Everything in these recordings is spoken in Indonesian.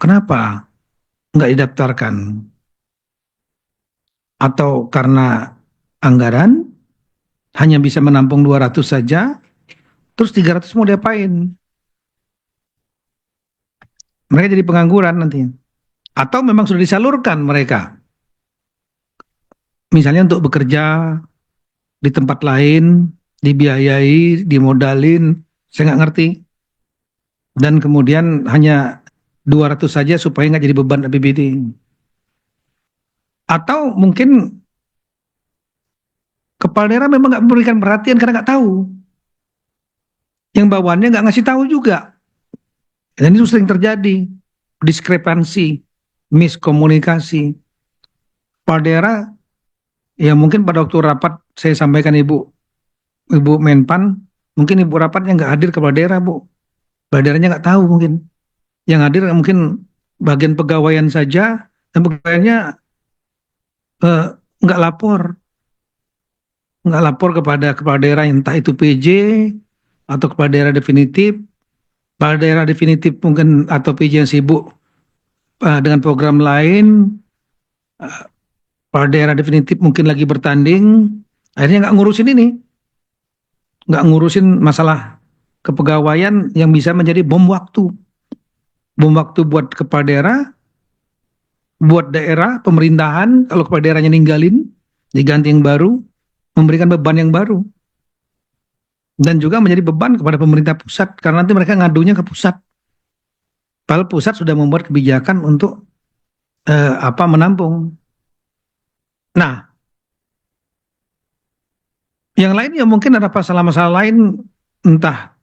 Kenapa nggak didaftarkan? Atau karena anggaran hanya bisa menampung 200 saja, terus 300 mau diapain? Mereka jadi pengangguran nantinya. Atau memang sudah disalurkan mereka, misalnya untuk bekerja di tempat lain, dibiayai, dimodalin, saya nggak ngerti. Dan kemudian hanya 200 saja supaya nggak jadi beban APBD. Atau mungkin kepala daerah memang nggak memberikan perhatian karena nggak tahu. Yang bawaannya nggak ngasih tahu juga. Dan itu sering terjadi. Diskrepansi, miskomunikasi. Kepala daerah, ya mungkin pada waktu rapat saya sampaikan Ibu Menpan, mungkin Ibu rapatnya nggak hadir kepala daerah, Bu. Kepala daerahnya nggak tahu mungkin. Yang hadir mungkin bagian pegawaian saja, dan pegawaiannya eh, nggak lapor. Nggak lapor kepada kepala daerah, entah itu PJ atau kepala daerah definitif. Kepala daerah definitif mungkin atau PJ yang sibuk dengan program lain. Kepala daerah definitif mungkin lagi bertanding. Akhirnya nggak ngurusin ini, nggak ngurusin masalah kepegawaian yang bisa menjadi bom waktu. Bom waktu buat kepala daerah, buat daerah, pemerintahan, kalau kepala daerahnya ninggalin, diganti yang baru, memberikan beban yang baru. Dan juga menjadi beban kepada pemerintah pusat, karena nanti mereka ngadunya ke pusat. Padahal pusat sudah membuat kebijakan untuk menampung. Nah, yang lain ya mungkin ada masalah-masalah lain, entah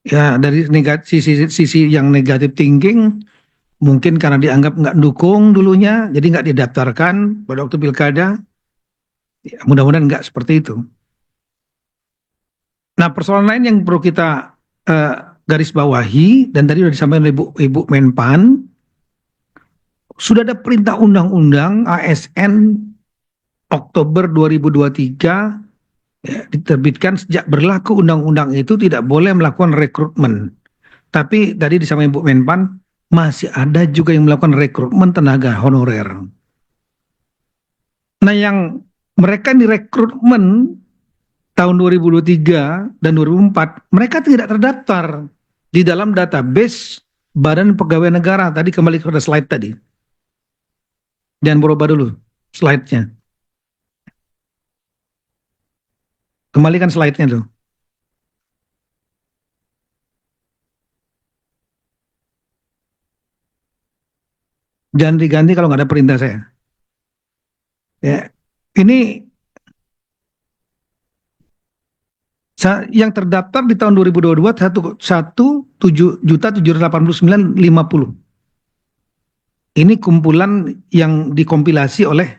ya dari sisi yang negatif thinking, mungkin karena dianggap nggak dukung dulunya, jadi nggak didaftarkan pada waktu pilkada. Ya, mudah-mudahan nggak seperti itu. Nah, persoalan lain yang perlu kita uh, garis bawahi, dan tadi sudah disampaikan oleh Ibu Menpan, sudah ada perintah undang-undang ASN Oktober 2023, ya, diterbitkan sejak berlaku undang-undang itu tidak boleh melakukan rekrutmen. Tapi tadi disampaikan Bu Menpan, masih ada juga yang melakukan rekrutmen tenaga honorer. Nah, yang mereka direkrutmen tahun 2023 dan 2004, mereka tidak terdaftar di dalam database Badan Pegawai Negara. Tadi kembali ke slide tadi. Jangan berubah dulu slide-nya. Kembalikan slide-nya tuh. Jangan diganti kalau nggak ada perintah saya. Ya, ini yang terdaftar di tahun 2022 1.789.050. Ini kumpulan yang dikompilasi oleh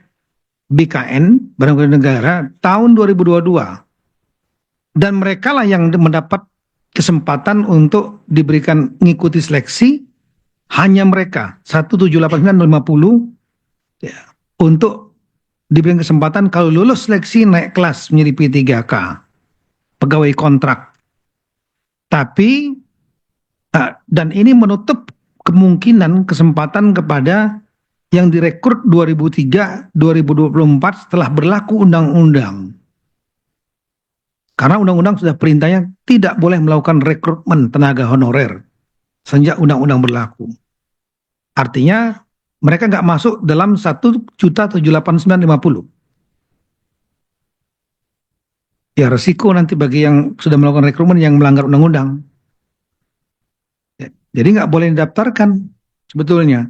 BKN, Badan Pegawai Negara, tahun 2022. Dan mereka lah yang mendapat kesempatan untuk diberikan mengikuti seleksi, hanya mereka 1.789.050 ya, untuk diberikan kesempatan kalau lulus seleksi naik kelas menjadi P3K, pegawai kontrak. Tapi dan ini menutup kemungkinan kesempatan kepada yang direkrut 2003-2024 setelah berlaku undang-undang. Karena undang-undang sudah perintahnya tidak boleh melakukan rekrutmen tenaga honorer sejak undang-undang berlaku. Artinya mereka nggak masuk dalam 1.789.050. Ya, resiko nanti bagi yang sudah melakukan rekrutmen yang melanggar undang-undang. Jadi nggak boleh didaftarkan sebetulnya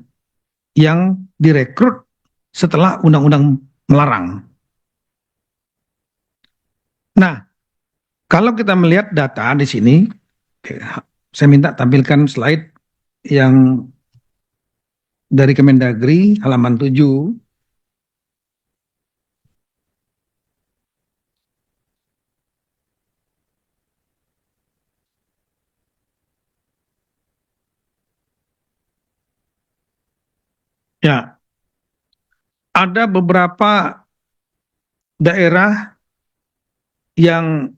yang direkrut setelah undang-undang melarang. Nah, kalau kita melihat data di sini, saya minta tampilkan slide yang dari Kemendagri halaman 7. Ya, ada beberapa daerah yang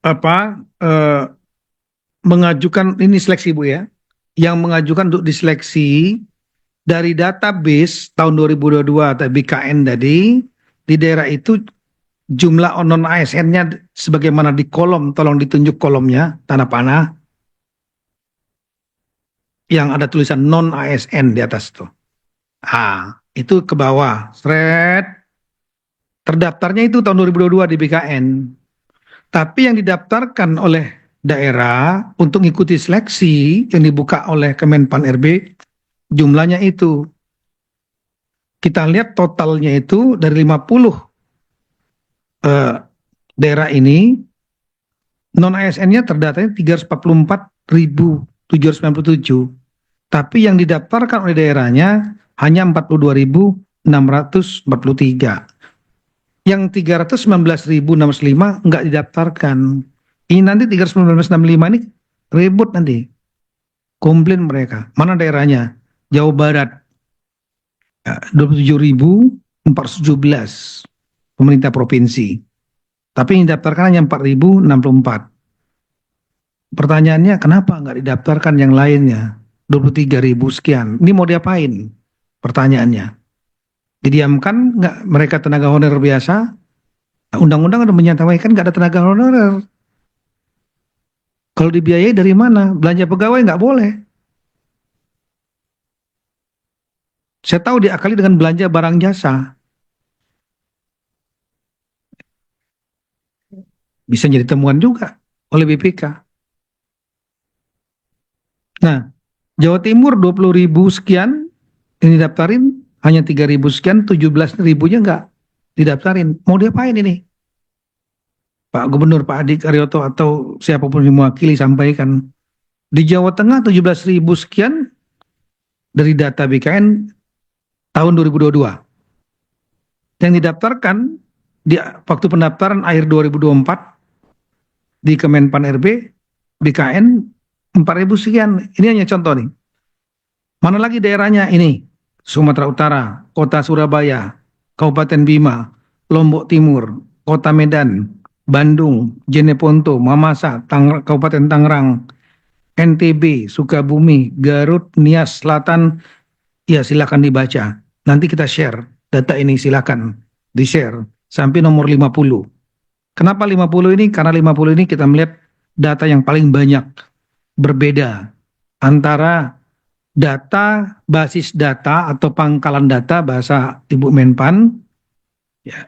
apa mengajukan, ini seleksi Bu ya, yang mengajukan untuk diseleksi dari database tahun 2022 atau BKN tadi, di daerah itu jumlah non ASN-nya sebagaimana di kolom, tolong ditunjuk kolomnya, tanda panah, yang ada tulisan non ASN di atas tuh. Itu ke bawah, seret, terdaftarnya itu tahun 2022 di BKN. Tapi yang didaftarkan oleh daerah untuk mengikuti seleksi yang dibuka oleh Kemenpan RB, jumlahnya itu. Kita lihat totalnya itu dari 50 daerah ini, non-ASN-nya terdatanya 344.797. Tapi yang didaftarkan oleh daerahnya hanya 42.643. Yang 319.065 nggak didaftarkan. Ini nanti 319.065 ini ribut nanti. Komplain mereka. Mana daerahnya? Jawa Barat. 27.417 pemerintah provinsi. Tapi yang didaftarkan hanya 4.064. Pertanyaannya kenapa nggak didaftarkan yang lainnya? 23.000 sekian. Ini mau diapain? Pertanyaannya. Didiamkan nggak mereka tenaga honorer biasa? Undang-undang udah menyatakan nggak ada tenaga honorer. Kalau dibiayai dari mana? Belanja pegawai nggak boleh. Saya tahu diakali dengan belanja barang jasa. Bisa jadi temuan juga oleh BPK. Nah, Jawa Timur 20.000 sekian ini daftarin, hanya 3.000 sekian, 17.000-nya nggak didaftarin. Mau diapain ini? Pak Gubernur, Pak Adi Karyoto atau siapapun yang mewakili sampaikan. Di Jawa Tengah 17.000 sekian dari data BKN tahun 2022. Yang didaftarkan di waktu pendaftaran akhir 2024 di Kemenpan RB, BKN 4.000 sekian. Ini hanya contoh nih. Mana lagi daerahnya ini? Sumatera Utara, Kota Surabaya, Kabupaten Bima, Lombok Timur, Kota Medan, Bandung, Jeneponto, Mamasa, Kabupaten Tangerang, NTB, Sukabumi, Garut, Nias Selatan. Ya silakan dibaca. Nanti kita share data ini, silakan di-share sampai nomor 50. Kenapa 50 ini? Karena 50 ini kita melihat data yang paling banyak berbeda antara data, basis data atau pangkalan data bahasa Ibu Menpan, ya,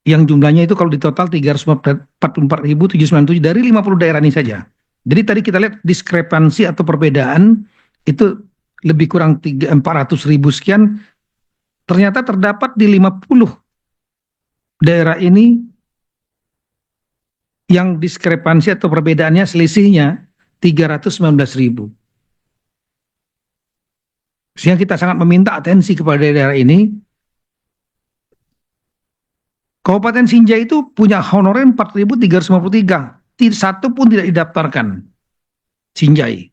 yang jumlahnya itu kalau di total 344.797 dari 50 daerah ini saja. Jadi tadi kita lihat diskrepansi atau perbedaan itu lebih kurang 400.000 sekian, ternyata terdapat di 50 daerah ini yang diskrepansi atau perbedaannya selisihnya 319.000. Sehingga kita sangat meminta atensi kepada daerah ini. Kabupaten Sinjai itu punya honorer 4.353. Satu pun tidak didaftarkan. Sinjai.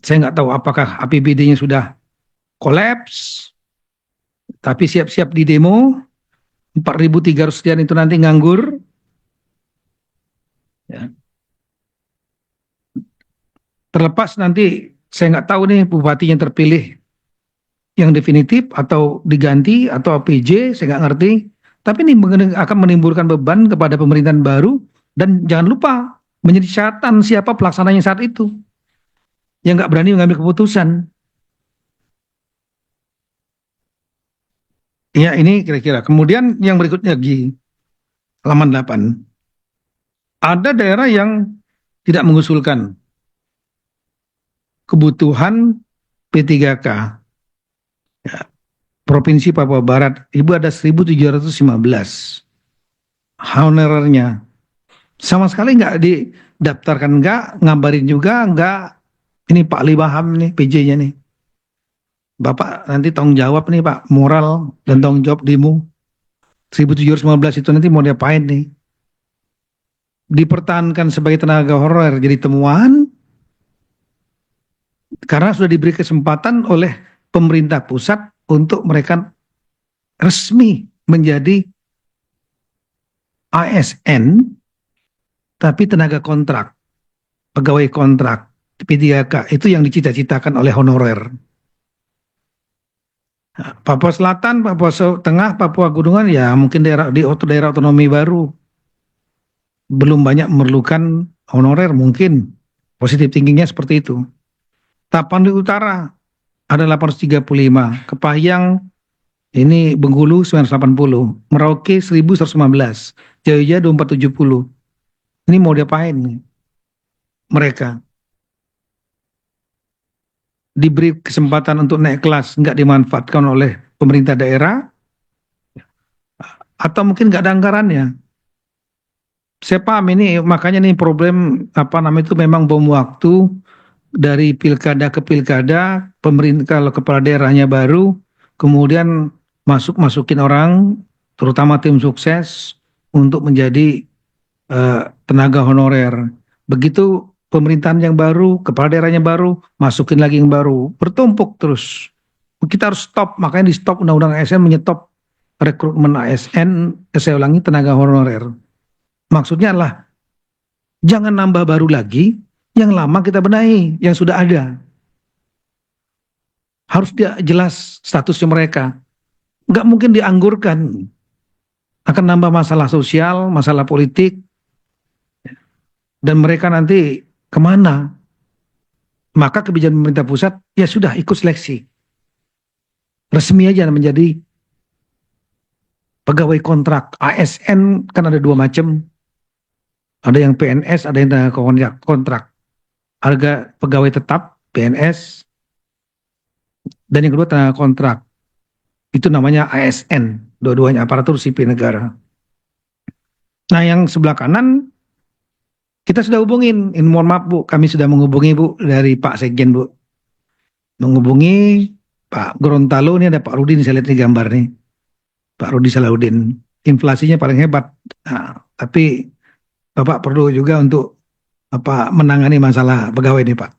Saya nggak tahu apakah APBD-nya sudah kolaps, tapi siap-siap di demo. 4.300 sekian itu nanti nganggur. Ya. Terlepas nanti saya nggak tahu nih bupati yang terpilih yang definitif atau diganti atau APJ, saya nggak ngerti. Tapi ini akan menimbulkan beban kepada pemerintahan baru, dan jangan lupa menjadi catatan siapa pelaksananya saat itu yang nggak berani mengambil keputusan. Ya ini kira-kira. Kemudian yang berikutnya lagi halaman 8. Ada daerah yang tidak mengusulkan kebutuhan P3K. Ya, Provinsi Papua Barat, Ibu ada 1.715 honorernya. Sama sekali nggak didaftarkan, nggak ngabarin juga, nggak. Ini Pak Ali Baham nih PJ-nya nih. Bapak nanti tanggung jawab nih Pak, moral dan tanggung jawab demo. 1.715 itu nanti mau diapain nih? Dipertahankan sebagai tenaga honorer jadi temuan karena sudah diberi kesempatan oleh pemerintah pusat untuk mereka resmi menjadi ASN tapi tenaga kontrak. pegawai kontrak P3K itu yang dicita-citakan oleh honorer. Papua Selatan, Papua Tengah, Papua Gunungan ya mungkin daerah otonomi baru belum banyak memerlukan honorer, mungkin positif tingginya seperti itu. Tapanuli Utara ada 835, Kepahyang ini Bengkulu 980, Merauke 1115, Jaya 2470. Ini mau diapain mereka? Diberi kesempatan untuk naik kelas, nggak dimanfaatkan oleh pemerintah daerah, atau mungkin nggak ada anggarannya. Saya paham ini, makanya nih problem apa namanya itu memang bom waktu dari pilkada ke pilkada, pemerintah kalau kepala daerahnya baru, kemudian masukin orang, terutama tim sukses untuk menjadi tenaga honorer. Begitu pemerintahan yang baru, kepala daerahnya baru, masukin lagi yang baru, bertumpuk terus. Kita harus stop, makanya di stop undang-undang ASN menyetop rekrutmen ASN, saya ulangi tenaga honorer. Maksudnya adalah jangan nambah baru lagi, yang lama kita benahi, yang sudah ada. Harus dia jelas statusnya mereka. Nggak mungkin dianggurkan. Akan nambah masalah sosial, masalah politik, dan mereka nanti kemana? Maka kebijakan pemerintah pusat, ya sudah ikut seleksi. Resmi aja menjadi pegawai kontrak. ASN kan ada dua macam. Ada yang PNS, ada yang kontrak. Harga pegawai tetap, PNS, dan yang kedua tenaga kontrak. Itu namanya ASN, dua-duanya aparatur sipil negara. Nah yang sebelah kanan, kita sudah hubungin, mohon maaf Bu, kami sudah menghubungi Bu dari Pak Sekjen Bu. Menghubungi Pak Gorontalo, ini ada Pak Rudi, saya lihat di gambar nih. Pak Rudi Salahuddin, inflasinya paling hebat. Nah, tapi Bapak perlu juga untuk menangani masalah pegawai ini Pak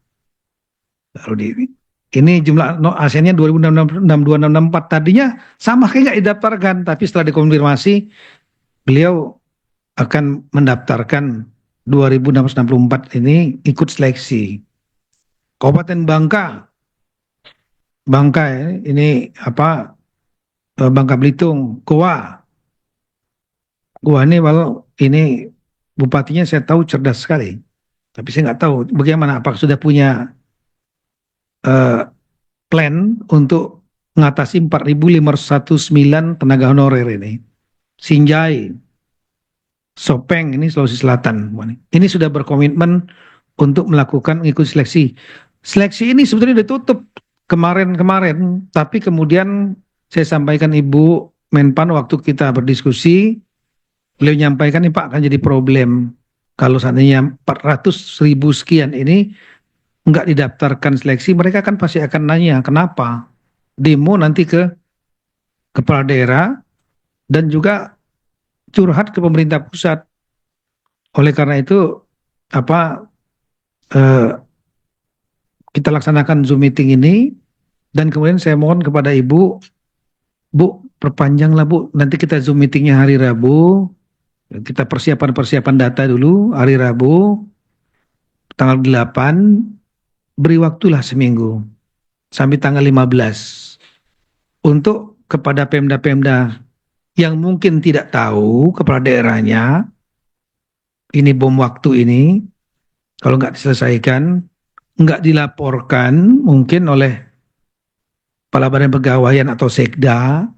Rudi. Ini jumlah ASN-nya 2664, tadinya sama kayak nggak didaftarkan, tapi setelah dikonfirmasi beliau akan mendaftarkan 2664 ini ikut seleksi. Kabupaten Bangka ini Bangka Belitung, Goa ini ini bupatinya saya tahu cerdas sekali, tapi saya nggak tahu bagaimana, apakah sudah punya plan untuk mengatasi 4.509 tenaga honorer ini. Sinjai, Sopeng ini Sulawesi Selatan, ini sudah berkomitmen untuk melakukan ikut seleksi. Seleksi ini sebetulnya ditutup kemarin, tapi kemudian saya sampaikan Ibu Menpan waktu kita berdiskusi, beliau menyampaikan ini Pak akan jadi problem kalau seandainya 400.000 sekian ini nggak didaftarkan seleksi, mereka kan pasti akan nanya kenapa, demo nanti ke kepala daerah dan juga curhat ke pemerintah pusat. Oleh karena itu kita laksanakan Zoom meeting ini, dan kemudian saya mohon kepada Ibu, Bu perpanjanglah Bu, nanti kita Zoom meetingnya hari Rabu, kita persiapan data dulu hari Rabu tanggal 8, beri waktulah seminggu sampai tanggal 15 untuk kepada Pemda-Pemda yang mungkin tidak tahu kepala daerahnya ini bom waktu ini, kalau nggak diselesaikan, nggak dilaporkan mungkin oleh kepala badan pegawaian atau sekda,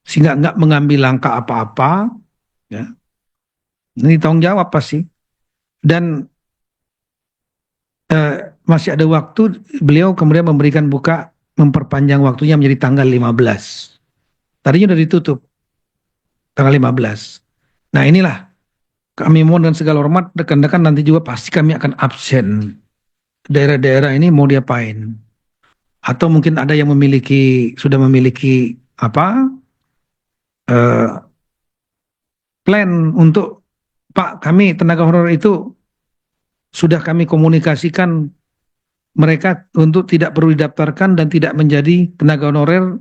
sehingga nggak mengambil langkah apa-apa, ya. Ini tanggung jawab pasti. Dan masih ada waktu, beliau kemudian memperpanjang waktunya menjadi tanggal 15. Tadinya sudah ditutup tanggal 15. Nah inilah kami mohon dengan segala hormat, rekan-rekan nanti juga pasti kami akan absen. Daerah-daerah ini mau diapain? Atau mungkin ada yang sudah memiliki plan untuk Pak, kami tenaga honorer itu sudah kami komunikasikan mereka untuk tidak perlu didaftarkan dan tidak menjadi tenaga honorer,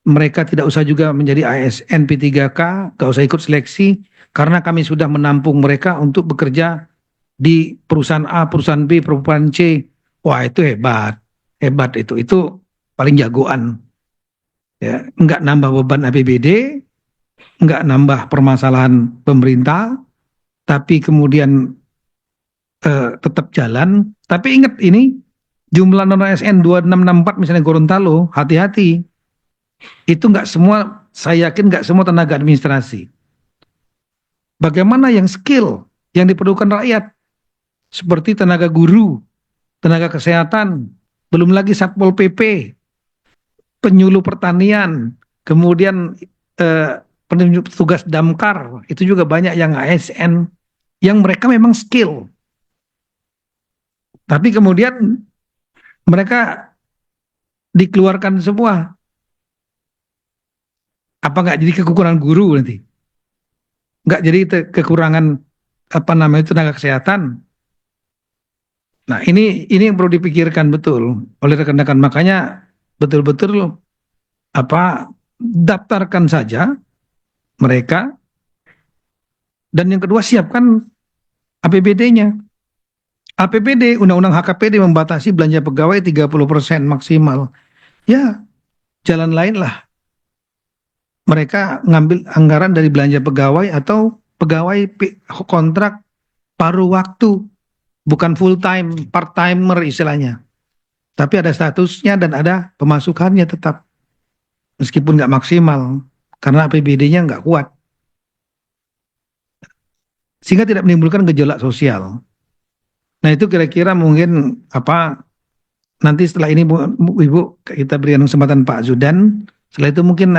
mereka tidak usah juga menjadi ASN P3K, gak usah ikut seleksi, karena kami sudah menampung mereka untuk bekerja di perusahaan A, perusahaan B, perusahaan C. Wah, itu hebat. Hebat itu. Itu paling jagoan. Ya, nggak nambah beban APBD, nggak nambah permasalahan pemerintah, tapi kemudian tetap jalan. Tapi ingat ini, jumlah non ASN 2664 misalnya Gorontalo, hati-hati. Itu nggak semua, saya yakin nggak semua tenaga administrasi. Bagaimana yang skill yang diperlukan rakyat? Seperti tenaga guru, tenaga kesehatan, belum lagi Satpol PP, penyuluh pertanian, kemudian petugas damkar, itu juga banyak yang ASN, yang mereka memang skill. Tapi kemudian mereka dikeluarkan semua. Apa nggak jadi kekurangan guru nanti? Nggak jadi kekurangan tenaga kesehatan. Nah, ini yang perlu dipikirkan betul oleh rekan-rekan. Makanya betul-betul daftarkan saja mereka, dan yang kedua siapkan APBD-nya. APBD, Undang-Undang HKPD membatasi belanja pegawai 30% maksimal. Ya, jalan lain lah. Mereka ngambil anggaran dari belanja pegawai atau pegawai kontrak paruh waktu, bukan full time, part timer istilahnya. Tapi ada statusnya dan ada pemasukannya tetap, meskipun nggak maksimal karena APBD-nya nggak kuat, sehingga tidak menimbulkan gejolak sosial. Nah, itu kira-kira mungkin nanti setelah ini Ibu kita berikan kesempatan Pak Zudan. Setelah itu mungkin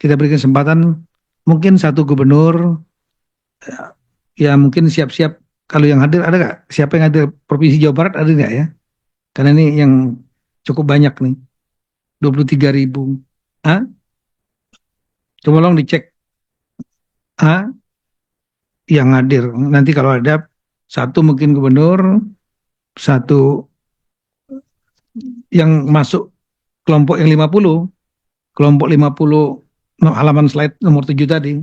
kita berikan kesempatan mungkin satu gubernur, ya mungkin siap-siap kalau yang hadir ada nggak? Siapa yang hadir Provinsi Jawa Barat ada nggak ya? Karena ini yang cukup banyak nih, 23.000. Coba tolong dicek yang hadir. Nanti kalau ada satu mungkin gubernur, satu yang masuk kelompok yang 50, kelompok 50 halaman slide nomor 7 tadi.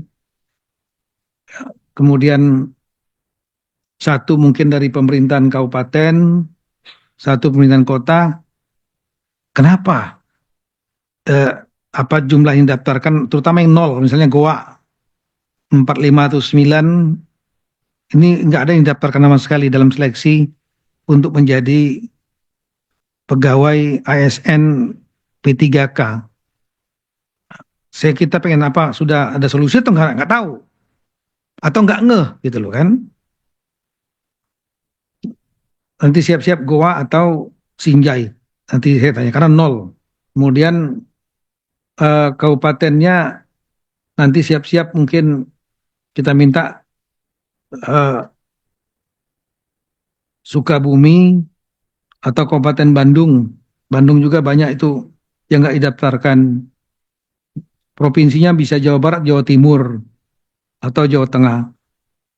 Kemudian satu mungkin dari pemerintahan kabupaten, satu pemerintahan kota. Kenapa? Jumlah yang daftarkan, terutama yang 0, misalnya Goa 45 atau 9, ini nggak ada yang daftarkan sama sekali dalam seleksi untuk menjadi pegawai ASN P3K. Kita pengen sudah ada solusi atau nggak tahu, atau nggak ngeh gitu loh kan. Nanti siap-siap Goa atau Sinjai, nanti saya tanya karena 0. Kemudian kabupatennya nanti siap-siap mungkin kita minta Sukabumi atau Kabupaten Bandung. Bandung juga banyak itu yang nggak didaftarkan. Provinsinya bisa Jawa Barat, Jawa Timur, atau Jawa Tengah.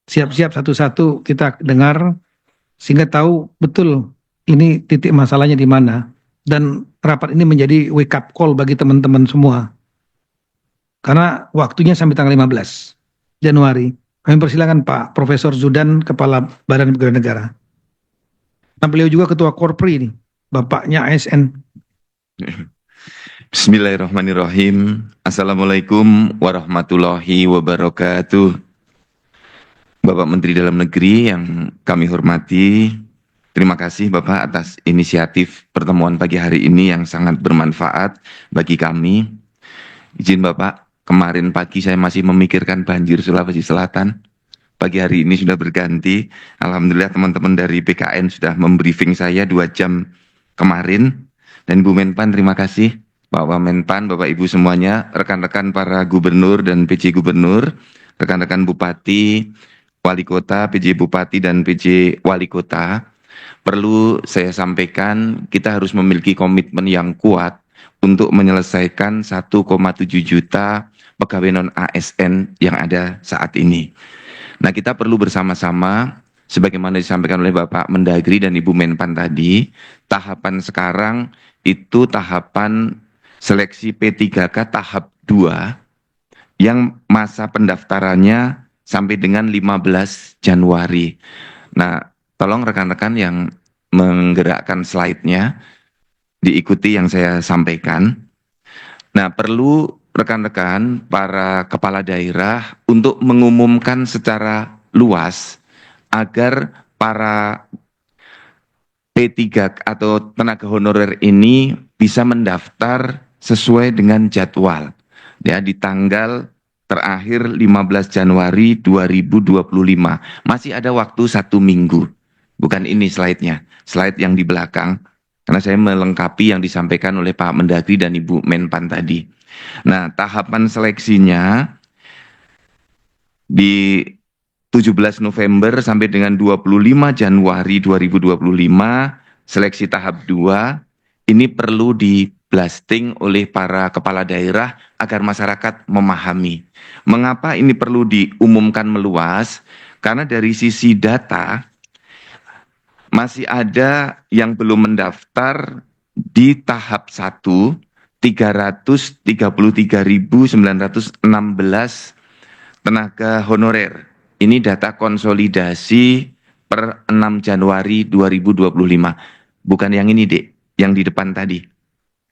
Siap-siap satu-satu kita dengar sehingga tahu betul ini titik masalahnya di mana. Dan rapat ini menjadi wake up call bagi teman-teman semua. Karena waktunya sampai tanggal 15 Januari. Kami persilakan Pak Profesor Zudan, Kepala Badan Pegawai Negara. Nah, beliau juga Ketua Korpri nih, Bapaknya ASN. Bismillahirrahmanirrahim. Assalamualaikum warahmatullahi wabarakatuh. Bapak Menteri Dalam Negeri yang kami hormati, terima kasih Bapak atas inisiatif pertemuan pagi hari ini yang sangat bermanfaat bagi kami. Izin Bapak, kemarin pagi saya masih memikirkan banjir Sulawesi Selatan. Pagi hari ini sudah berganti. Alhamdulillah teman-teman dari BKN sudah membriefing saya 2 jam kemarin. Dan Bu Menpan terima kasih. Bapak Menpan, Bapak Ibu semuanya, rekan-rekan para gubernur dan PJ Gubernur, rekan-rekan Bupati, Wali Kota, PJ Bupati dan PJ Wali Kota. Perlu saya sampaikan, kita harus memiliki komitmen yang kuat untuk menyelesaikan 1,7 juta pegawai non-ASN yang ada saat ini. Nah, kita perlu bersama-sama, sebagaimana disampaikan oleh Bapak Mendagri dan Ibu Menpan tadi, tahapan sekarang itu tahapan seleksi P3K tahap 2 yang masa pendaftarannya sampai dengan 15 Januari. Nah, Tolong rekan-rekan yang menggerakkan slide-nya, diikuti yang saya sampaikan. Nah, perlu rekan-rekan para kepala daerah untuk mengumumkan secara luas agar para P3 atau tenaga honorer ini bisa mendaftar sesuai dengan jadwal. Ya, di tanggal terakhir 15 Januari 2025. Masih ada waktu 1 minggu. Bukan ini slide-nya, slide yang di belakang. Karena saya melengkapi yang disampaikan oleh Pak Mendagri dan Ibu Menpan tadi. Nah, tahapan seleksinya di 17 November sampai dengan 25 Januari 2025, seleksi tahap 2, ini perlu di blasting oleh para kepala daerah agar masyarakat memahami. Mengapa ini perlu diumumkan meluas? Karena dari sisi data, masih ada yang belum mendaftar di tahap 1, 333.916 tenaga honorer. Ini data konsolidasi per 6 Januari 2025. Bukan yang ini, Dek, yang di depan tadi.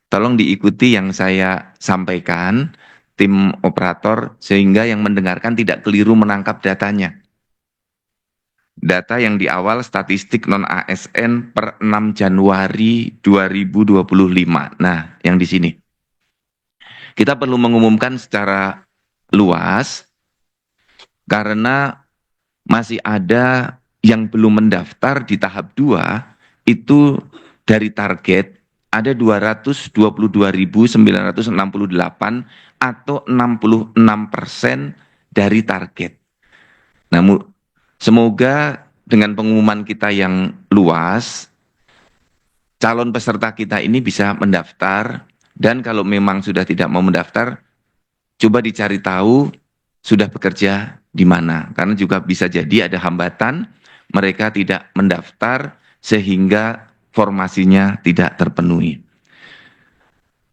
Tolong diikuti yang saya sampaikan, tim operator, sehingga yang mendengarkan tidak keliru menangkap datanya. Data yang di awal statistik non-ASN per 6 Januari 2025. Nah, yang di sini. Kita perlu mengumumkan secara luas, karena masih ada yang belum mendaftar di tahap 2, itu dari target ada 222.968 atau 66% dari target. Namun semoga dengan pengumuman kita yang luas, calon peserta kita ini bisa mendaftar, dan kalau memang sudah tidak mau mendaftar, coba dicari tahu sudah bekerja di mana. Karena juga bisa jadi ada hambatan, mereka tidak mendaftar sehingga formasinya tidak terpenuhi.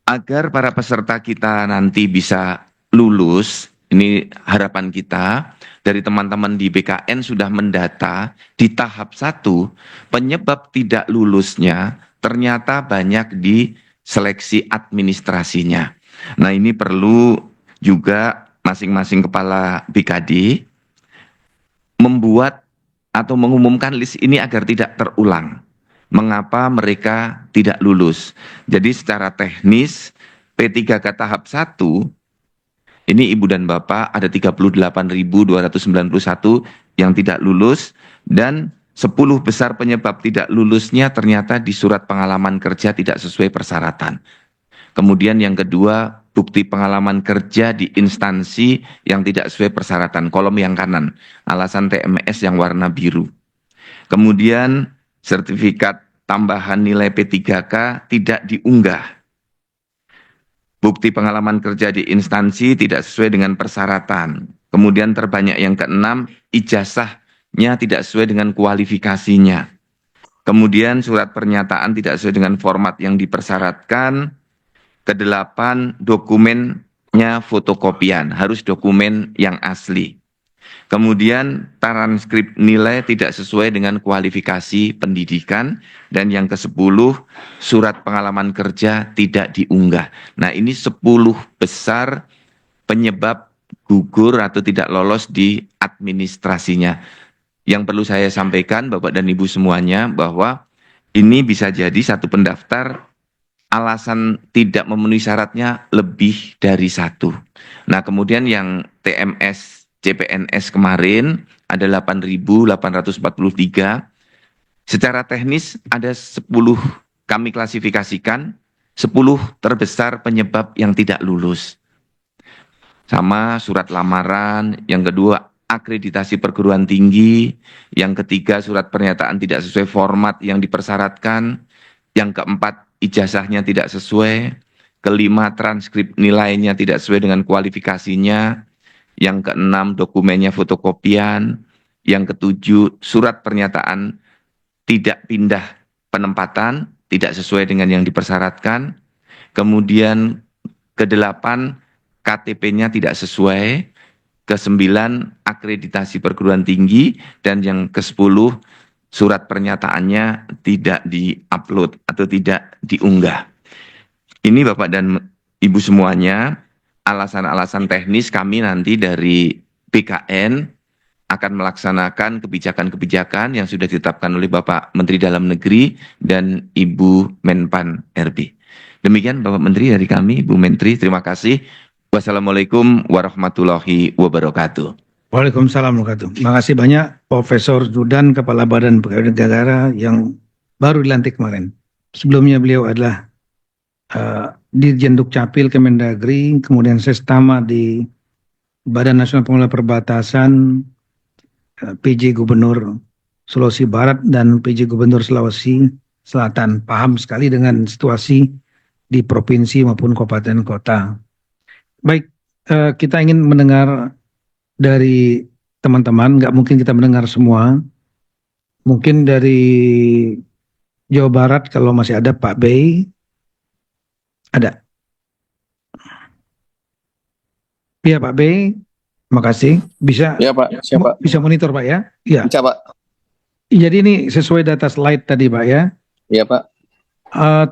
Agar para peserta kita nanti bisa lulus, ini harapan kita, dari teman-teman di BKN sudah mendata di tahap 1, penyebab tidak lulusnya ternyata banyak di seleksi administrasinya. Nah, ini perlu juga masing-masing kepala BKD membuat atau mengumumkan list ini agar tidak terulang. Mengapa mereka tidak lulus? Jadi secara teknis P3K tahap 1 ini Ibu dan Bapak ada 38.291 yang tidak lulus, dan 10 besar penyebab tidak lulusnya ternyata di surat pengalaman kerja tidak sesuai persyaratan. Kemudian yang kedua, bukti pengalaman kerja di instansi yang tidak sesuai persyaratan, kolom yang kanan, alasan TMS yang warna biru. Kemudian sertifikat tambahan nilai P3K tidak diunggah. Bukti pengalaman kerja di instansi tidak sesuai dengan persyaratan. Kemudian terbanyak yang keenam, ijazahnya tidak sesuai dengan kualifikasinya. Kemudian surat pernyataan tidak sesuai dengan format yang dipersyaratkan. Kedelapan, dokumennya fotokopian, harus dokumen yang asli. Kemudian transkrip nilai tidak sesuai dengan kualifikasi pendidikan. Dan yang ke-10, surat pengalaman kerja tidak diunggah. Nah, ini 10 besar penyebab gugur atau tidak lolos di administrasinya. Yang perlu saya sampaikan Bapak dan Ibu semuanya, bahwa ini bisa jadi satu pendaftar alasan tidak memenuhi syaratnya lebih dari 1. Nah, kemudian yang TMS CPNS kemarin ada 8.843. Secara teknis ada 10 kami klasifikasikan, 10 terbesar penyebab yang tidak lulus. Sama surat lamaran, yang kedua akreditasi perguruan tinggi, yang ketiga surat pernyataan tidak sesuai format yang dipersyaratkan, yang keempat ijazahnya tidak sesuai, kelima transkrip nilainya tidak sesuai dengan kualifikasinya, yang keenam dokumennya fotokopian, yang ketujuh surat pernyataan tidak pindah penempatan, tidak sesuai dengan yang dipersyaratkan, kemudian kedelapan KTP-nya tidak sesuai, ke-9 akreditasi perguruan tinggi, dan yang ke-10 surat pernyataannya tidak di-upload atau tidak diunggah. Ini Bapak dan Ibu semuanya, alasan-alasan teknis kami nanti dari BKN akan melaksanakan kebijakan-kebijakan yang sudah ditetapkan oleh Bapak Menteri Dalam Negeri dan Ibu Menpan RB. Demikian Bapak Menteri dari kami, Bu Menteri, terima kasih. Wassalamualaikum warahmatullahi wabarakatuh. Waalaikumsalam warahmatullahi wabarakatuh. Terima kasih banyak Profesor Zudan, Kepala Badan Pegawai Negara yang baru dilantik kemarin. Sebelumnya beliau adalah Dirjen Dukcapil Kemendagri, kemudian Sestama di Badan Nasional Pengelola Perbatasan, PJ Gubernur Sulawesi Barat dan PJ Gubernur Sulawesi Selatan. Paham sekali dengan situasi di provinsi maupun kabupaten kota. Baik, kita ingin mendengar dari teman-teman, nggak mungkin kita mendengar semua. Mungkin dari Jawa Barat kalau masih ada Pak Bey. Ada. Iya Pak Bey, terima kasih. Bisa Ya Pak, siapa? bisa monitor Pak ya? Iya. Bisa Pak. Jadi ini sesuai data slide tadi Pak ya. Iya Pak.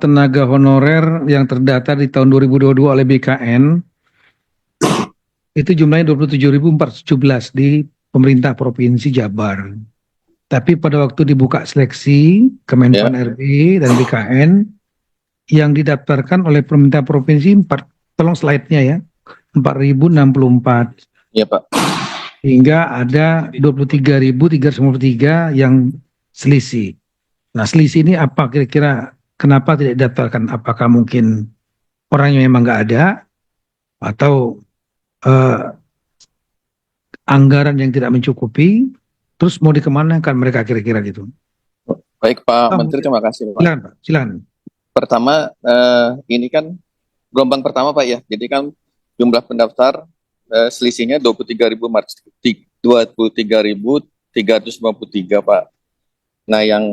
Tenaga honorer yang terdata di tahun 2022 oleh BKN itu jumlahnya 27.417 di pemerintah Provinsi Jabar. Tapi pada waktu dibuka seleksi Kemenpan RB dan BKN yang didaftarkan oleh pemerintah provinsi tolong slide-nya ya, 4.064. Iya Pak. Hingga ada 23.353 yang selisih. Nah selisih ini apa kira-kira kenapa tidak didaftarkan? Apakah mungkin orangnya memang nggak ada atau anggaran yang tidak mencukupi, terus mau dikemanakan mereka kira-kira gitu? Baik Pak Menteri, terima kasih Pak. Silakan Pak, silakan. Pertama, ini kan gelombang pertama Pak ya. Jadi kan jumlah pendaftar selisihnya 23.353 Pak. Nah yang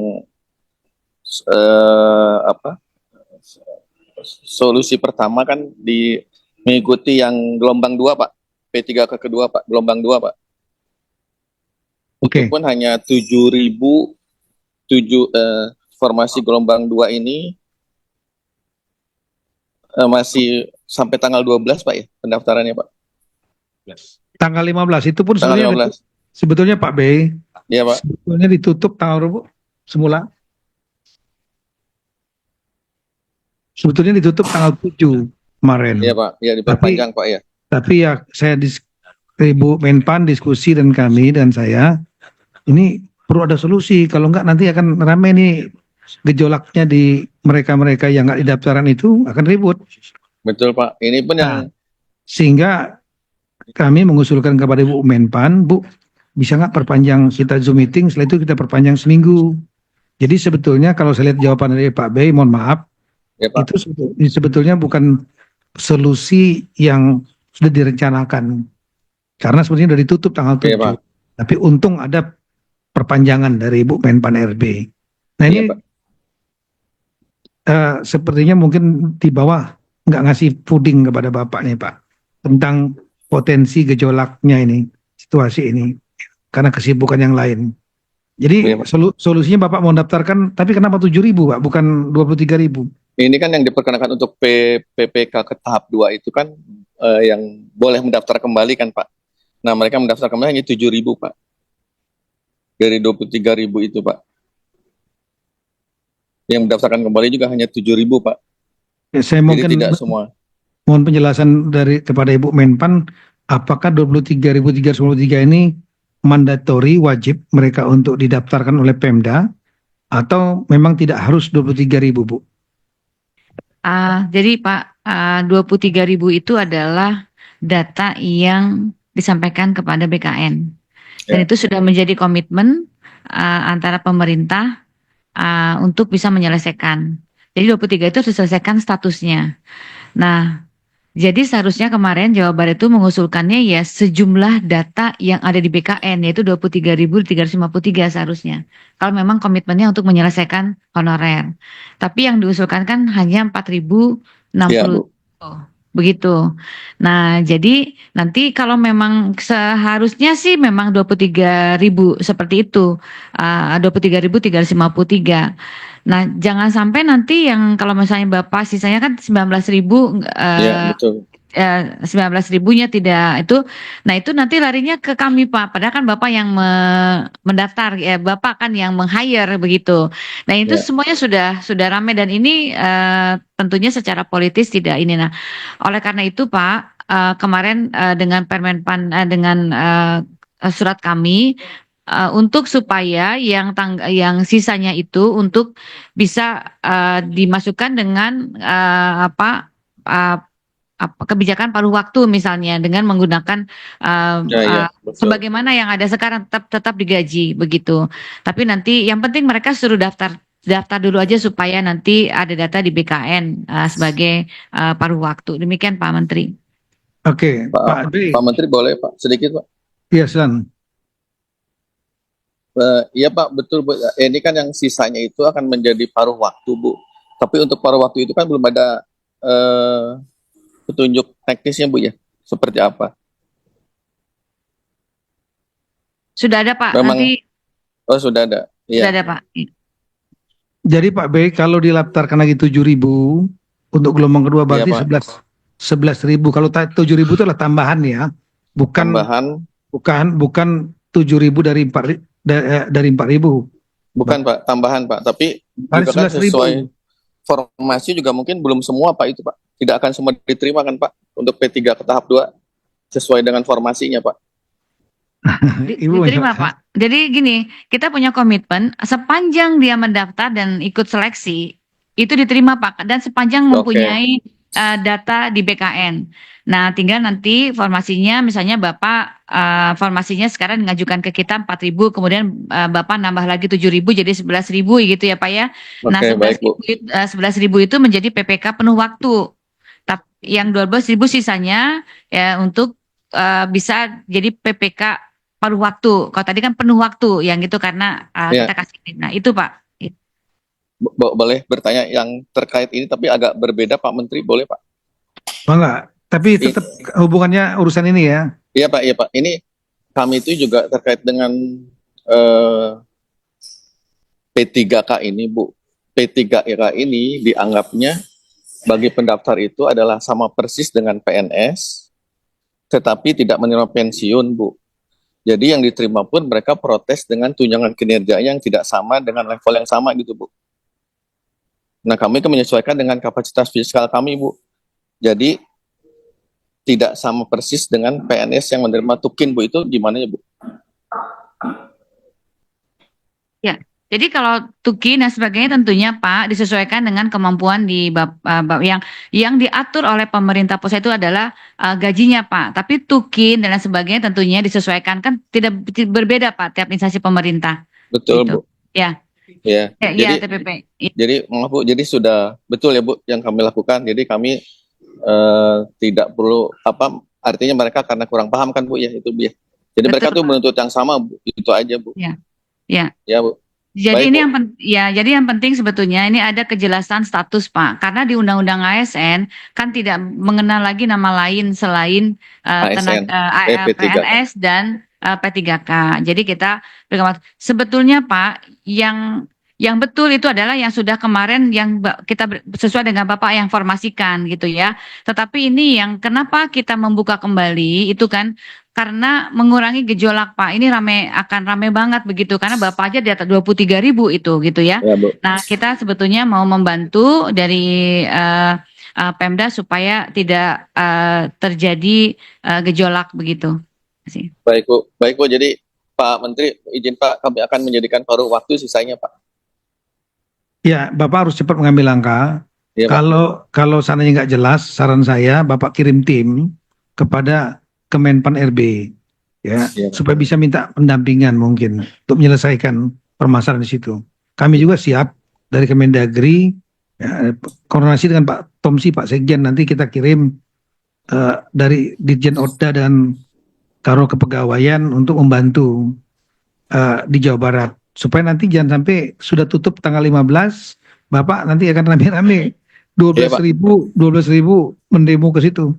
solusi pertama kan mengikuti yang gelombang 2 Pak, P3 ke kedua Pak, gelombang 2 Pak. Oke. Itu pun hanya 7.000 formasi gelombang 2 ini masih sampai tanggal 12 Pak ya pendaftarannya Pak. Tanggal 15 itu pun Tanggal sebenarnya 15. sebetulnya Pak Bey, Iya Pak. sebetulnya ditutup tanggal semula. Sebetulnya ditutup tanggal 7 kemarin. Iya Pak, ya diperpanjang Pak ya. Tapi ya saya Ibu Menpan diskusi dan kami dan saya ini perlu ada solusi. Kalau enggak nanti akan ramai nih gejolaknya di mereka-mereka yang enggak didaftaran itu akan ribut. Betul Pak. Ini pun yang sehingga kami mengusulkan kepada Ibu Menpan, Bu, bisa nggak perpanjang kita Zoom meeting, setelah itu kita perpanjang seminggu. Jadi sebetulnya kalau saya lihat jawaban dari Pak Bey, mohon maaf, ya, Pak. itu sebetulnya bukan solusi yang sudah direncanakan. Karena sebetulnya sudah ditutup tanggal 7. Ya, Pak. Tapi untung ada perpanjangan dari Ibu Menpan RB. Nah ini ya, Pak. Sepertinya mungkin di bawah nggak ngasih puding kepada Bapak nih Pak. Tentang potensi gejolaknya ini, situasi ini. Karena kesibukan yang lain. Jadi Ya, Pak. Solusinya Bapak mau daftarkan, tapi kenapa 7.000 Pak, bukan 23.000? Ini kan yang diperkenakan untuk PPK ke tahap 2 itu kan yang boleh mendaftar kembali kan Pak. Nah mereka mendaftar kembali hanya 7.000 Pak. Dari 23.000 itu Pak. Yang mendaftarkan kembali juga hanya 7.000 Pak. Ya, saya Jadi mungkin tidak semua. mohon penjelasan kepada Ibu Menpan, apakah 23.353 ini mandatori wajib mereka untuk didaftarkan oleh Pemda atau memang tidak harus 23.000 Bu? Jadi Pak, 23.000 itu adalah data yang disampaikan kepada BKN. Dan Ya. itu sudah menjadi komitmen antara pemerintah untuk bisa menyelesaikan. Jadi 23 itu diselesaikan statusnya. Nah, jadi seharusnya kemarin Jawa Barat itu mengusulkannya ya sejumlah data yang ada di BKN, yaitu 23.353 seharusnya. Kalau memang komitmennya untuk menyelesaikan honorer. Tapi yang diusulkan kan hanya 4.060. Ya, Bu. begitu. Nah, jadi nanti kalau memang seharusnya sih memang 23.000 seperti itu. 23.353. Nah, jangan sampai nanti yang kalau misalnya Bapak sisanya kan 19.000 Ya, betul. 19.000-nya tidak itu. Nah, itu nanti larinya ke kami, Pak. Padahal kan Bapak yang mendaftar, ya Bapak kan yang meng-hire begitu. Nah, itu Ya. semuanya sudah ramai dan ini tentunya secara politis tidak ini. Nah, oleh karena itu, Pak, kemarin dengan Permenpan dengan surat kami untuk supaya yang sisanya itu untuk bisa dimasukkan dengan kebijakan paruh waktu misalnya dengan menggunakan Ya, ya, betul. sebagaimana yang ada sekarang tetap digaji begitu. Tapi nanti yang penting mereka suruh daftar dulu aja supaya nanti ada data di BKN sebagai paruh waktu. Demikian Pak Menteri. Oke, Pak B. Pak Menteri boleh Pak sedikit Pak? Iya, silakan. Iya Pak, betul Bu. Ini kan yang sisanya itu akan menjadi paruh waktu Bu. Tapi untuk paruh waktu itu kan belum ada petunjuk teknisnya Bu ya, seperti apa? Sudah ada Pak, Memang, nanti oh sudah ada. sudah Iya. ada Pak. Jadi Pak B, kalau dilaftarkan lagi 7.000 untuk gelombang kedua berarti Pak. 11.000. Kalau 7.000 itu adalah tambahan ya, bukan Tambahan, bukan 7.000 dari 4.000. bukan Pak, tambahan Pak. Tapi Paling juga kan 11.000. sesuai formasi juga mungkin belum semua Pak itu Pak. Tidak akan semua diterima kan Pak untuk P3 ke tahap 2 sesuai dengan formasinya Pak. Ibu Diterima menjawab. Pak. Jadi gini, kita punya komitmen sepanjang dia mendaftar dan ikut seleksi itu diterima Pak dan sepanjang Oke. mempunyai data di BKN. Nah, tinggal nanti formasinya misalnya Bapak formasinya sekarang mengajukan ke kita 4.000 kemudian Bapak nambah lagi 7.000 jadi 11.000 gitu ya Pak ya. Nah, Oke, baik Bu. 11.000 itu menjadi PPK penuh waktu. Tapi yang 12.000 sisanya ya untuk bisa jadi PPK paruh waktu. Kalau tadi kan penuh waktu yang itu karena Ya. kita kasih. Nah, itu Pak. Boleh bertanya yang terkait ini tapi agak berbeda Pak Menteri, boleh Pak? Enggak, tapi tetap hubungannya urusan ini ya. Iya Pak, iya Pak. Ini kami itu juga terkait dengan P3K ini Bu. P3K ini dianggapnya bagi pendaftar itu adalah sama persis dengan PNS, tetapi tidak menerima pensiun Bu. Jadi yang diterima pun mereka protes dengan tunjangan kinerjanya yang tidak sama dengan level yang sama gitu Bu. Nah kami menyesuaikan dengan kapasitas fiskal kami Bu. Jadi tidak sama persis dengan PNS yang menerima tukin Bu, itu gimana ya Bu? Ya, jadi kalau tukin dan sebagainya tentunya Pak disesuaikan dengan kemampuan di yang diatur oleh pemerintah pusat itu adalah gajinya Pak. Tapi tukin dan lain sebagainya tentunya disesuaikan kan tidak berbeda Pak tiap instansi pemerintah. Betul Gitu. Bu. Ya. Ya. Ya, TPP. Jadi maaf Bu, jadi sudah betul ya Bu yang kami lakukan. Jadi kami tidak perlu artinya mereka karena kurang paham kan Bu ya itu Bu ya. Jadi Betul, mereka tuh Pak. menuntut yang sama Bu, itu aja Bu. Ya. Ya. Ya Bu. Jadi Baik, ini Bu. jadi yang penting sebetulnya ini ada kejelasan status Pak. Karena di Undang-Undang ASN kan tidak mengenal lagi nama lain selain ASN, P3K. PNS dan P3K. Jadi kita sebetulnya Pak yang betul itu adalah yang sudah kemarin yang kita sesuai dengan Bapak yang formasikan gitu ya. Tetapi ini yang kenapa kita membuka kembali itu kan karena mengurangi gejolak Pak. Ini akan rame banget begitu karena Bapak aja di atas 23.000 itu gitu ya. Ya Bu. Nah, kita sebetulnya mau membantu dari Pemda supaya tidak terjadi gejolak begitu. Baik Bu. Baik Bu. Jadi Pak Menteri izin Pak, kami akan menjadikan paruh waktu sisanya Pak. Ya, Bapak harus cepat mengambil langkah. Ya, Pak. Kalau seandainya nggak jelas, saran saya Bapak kirim tim kepada Kemenpan RB ya, Ya, Pak. supaya bisa minta pendampingan mungkin untuk menyelesaikan permasalahan di situ. Kami juga siap dari Kemendagri ya, koordinasi dengan Pak Tomsi, Pak Sekjen, nanti kita kirim dari Ditjen Oda dan Karo Kepegawaian untuk membantu di Jawa Barat supaya nanti jangan sampai sudah tutup tanggal 15 Bapak nanti akan rame-rame 12.000 mendemo ke situ.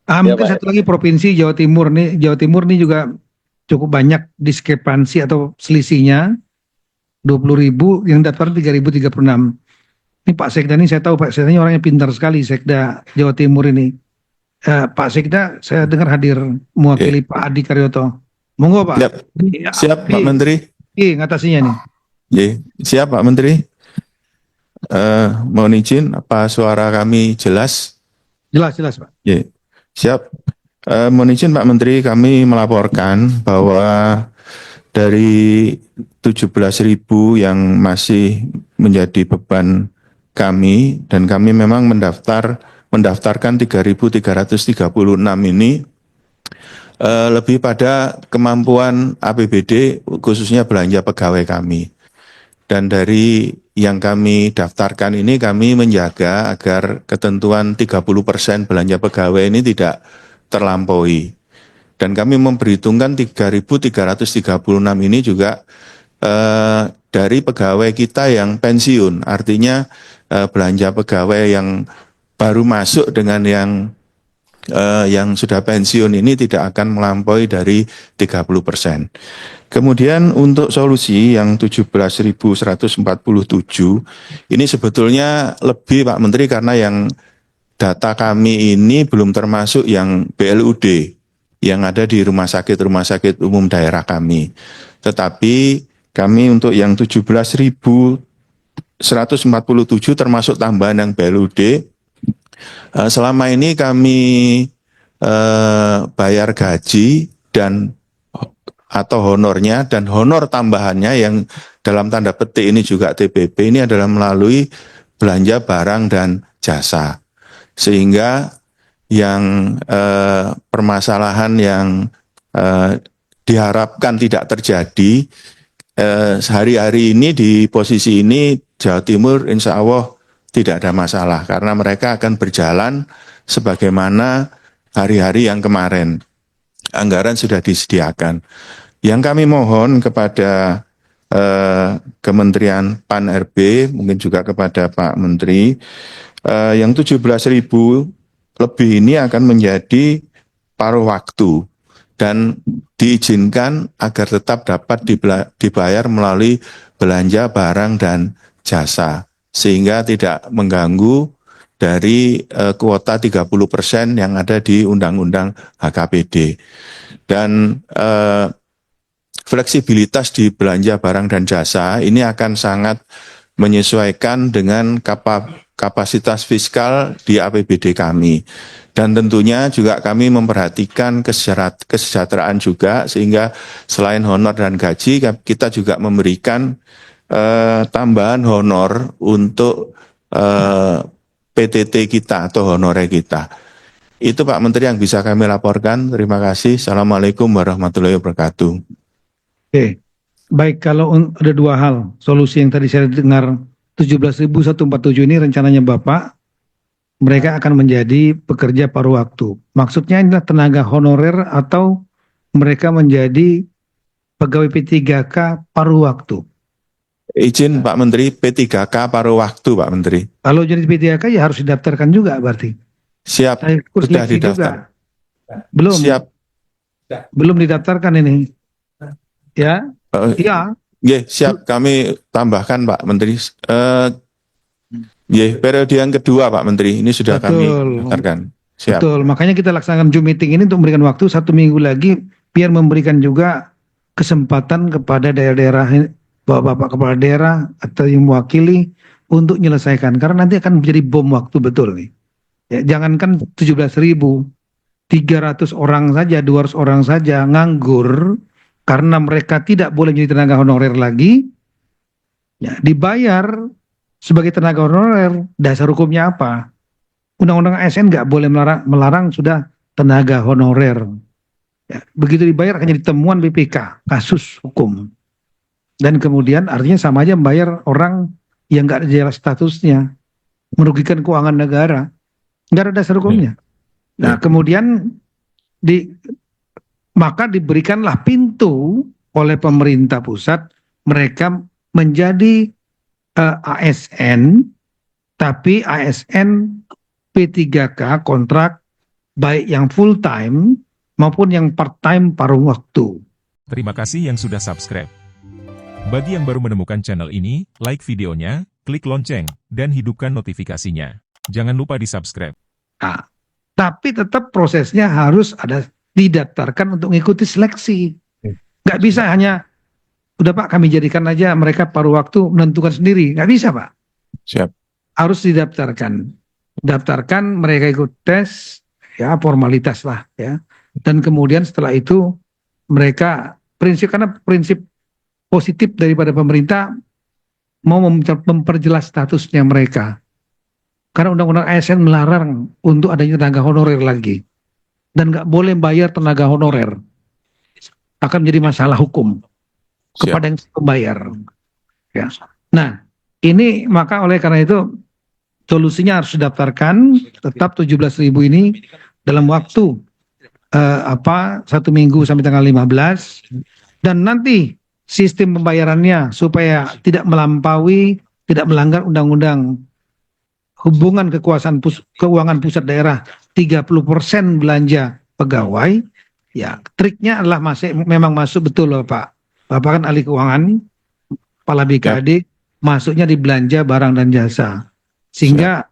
Mungkin Pak. satu lagi provinsi Jawa Timur nih juga cukup banyak diskrepansi atau selisihnya. 20.000 yang daftar 3.036. Ini Pak Sekda ini saya tahu Pak Sekda ini orangnya pintar sekali, Sekda Jawa Timur ini. Pak Sekda saya dengar hadir mewakili Pak Adi Karyoto. Monggo Pak. Siap, siap Pak Menteri. Ngatasinya nih. Siap Pak Menteri. Mohon izin, apa suara kami jelas? Jelas Pak. Siap. Mohon izin Pak Menteri, kami melaporkan bahwa dari 17.000 yang masih menjadi beban kami, dan kami memang mendaftarkan 3.336 ini lebih pada kemampuan APBD khususnya belanja pegawai kami. Dan dari yang kami daftarkan ini kami menjaga agar ketentuan 30% belanja pegawai ini tidak terlampaui. Dan kami memperhitungkan 3.336 ini juga dari pegawai kita yang pensiun. Artinya belanja pegawai yang baru masuk dengan yang sudah pensiun ini tidak akan melampaui dari 30%. Kemudian untuk solusi yang 17.147 ini sebetulnya lebih Pak Menteri karena yang data kami ini belum termasuk yang BLUD yang ada di rumah sakit umum daerah kami. Tetapi kami untuk yang 17.147 termasuk tambahan yang BLUD, selama ini kami bayar gaji dan atau honornya dan honor tambahannya yang dalam tanda petik ini juga TBP ini adalah melalui belanja barang dan jasa. Sehingga yang permasalahan yang diharapkan tidak terjadi sehari-hari ini di posisi ini Jawa Timur insya Allah tidak ada masalah karena mereka akan berjalan sebagaimana hari-hari yang kemarin. Anggaran sudah disediakan. Yang kami mohon kepada Kementerian PAN-RB, mungkin juga kepada Pak Menteri, yang 17.000 lebih ini akan menjadi paruh waktu dan diizinkan agar tetap dapat dibayar melalui belanja barang dan jasa, sehingga tidak mengganggu dari kuota 30% yang ada di Undang-Undang HKPD. Dan fleksibilitas di belanja barang dan jasa ini akan sangat menyesuaikan dengan kapasitas fiskal di APBD kami. Dan tentunya juga kami memperhatikan kesejahteraan juga, sehingga selain honor dan gaji, kita juga memberikan tambahan honor untuk PTT kita atau honorer kita. Itu Pak Menteri yang bisa kami laporkan. Terima kasih. Assalamualaikum warahmatullahi wabarakatuh. Oke, baik, kalau ada dua hal solusi yang tadi saya dengar 17.147 ini rencananya Bapak, mereka akan menjadi pekerja paruh waktu. Maksudnya inilah tenaga honorer atau mereka menjadi pegawai P3K paruh waktu. Izin Pak Menteri, P3K paruh waktu Pak Menteri. Kalau jenis P3K ya harus didaftarkan juga berarti. Siap, sudah didaftar. Belum. Siap. Belum didaftarkan ini. Ya. Iya. Siap, kami tambahkan Pak Menteri. Periode yang kedua Pak Menteri, ini sudah kami daftarkan. Siap. Betul, makanya kita laksanakan Zoom meeting ini untuk memberikan waktu 1 minggu lagi, biar memberikan juga kesempatan kepada daerah-daerah, Bapak-Bapak kepala daerah atau yang mewakili untuk menyelesaikan. Karena nanti akan menjadi bom waktu betul nih. Ya, jangankan 17.000, 300 orang saja, 200 orang saja nganggur karena mereka tidak boleh jadi tenaga honorer lagi, ya, dibayar sebagai tenaga honorer. Dasar hukumnya apa? Undang-undang ASN nggak boleh melarang sudah tenaga honorer. Ya, begitu dibayar akan jadi temuan BPK, kasus hukum. Dan kemudian artinya sama aja membayar orang yang nggak jelas statusnya, merugikan keuangan negara, nggak ada dasar hukumnya. Nah kemudian maka diberikanlah pintu oleh pemerintah pusat mereka menjadi ASN Tapi ASN P3K kontrak baik yang full time maupun yang part time paruh waktu. Terima kasih yang sudah subscribe. Bagi yang baru menemukan channel ini, like videonya, klik lonceng, dan hidupkan notifikasinya. Jangan lupa di-subscribe. Nah, tapi tetap prosesnya harus ada didaftarkan untuk mengikuti seleksi. Nggak bisa hanya, udah Pak kami jadikan aja mereka paruh waktu menentukan sendiri. Nggak bisa Pak. Siap. Harus didaftarkan. Daftarkan, mereka ikut tes, ya formalitas lah ya. Dan kemudian setelah itu mereka karena prinsip positif daripada pemerintah mau memperjelas statusnya mereka. Karena undang-undang ASN melarang untuk adanya tenaga honorer lagi. Dan nggak boleh bayar tenaga honorer. Akan menjadi masalah hukum kepada yang pembayar. Ya. Nah, ini maka oleh karena itu solusinya harus didaftarkan tetap 17.000 ini dalam waktu 1 minggu sampai tanggal 15 dan nanti sistem pembayarannya supaya tidak melampaui, tidak melanggar undang-undang hubungan kekuasaan keuangan pusat daerah 30% belanja pegawai. Ya, triknya adalah memang masuk betul loh Pak. Bapak kan ahli keuangan, kepala BKD, masuknya di belanja barang dan jasa. Sehingga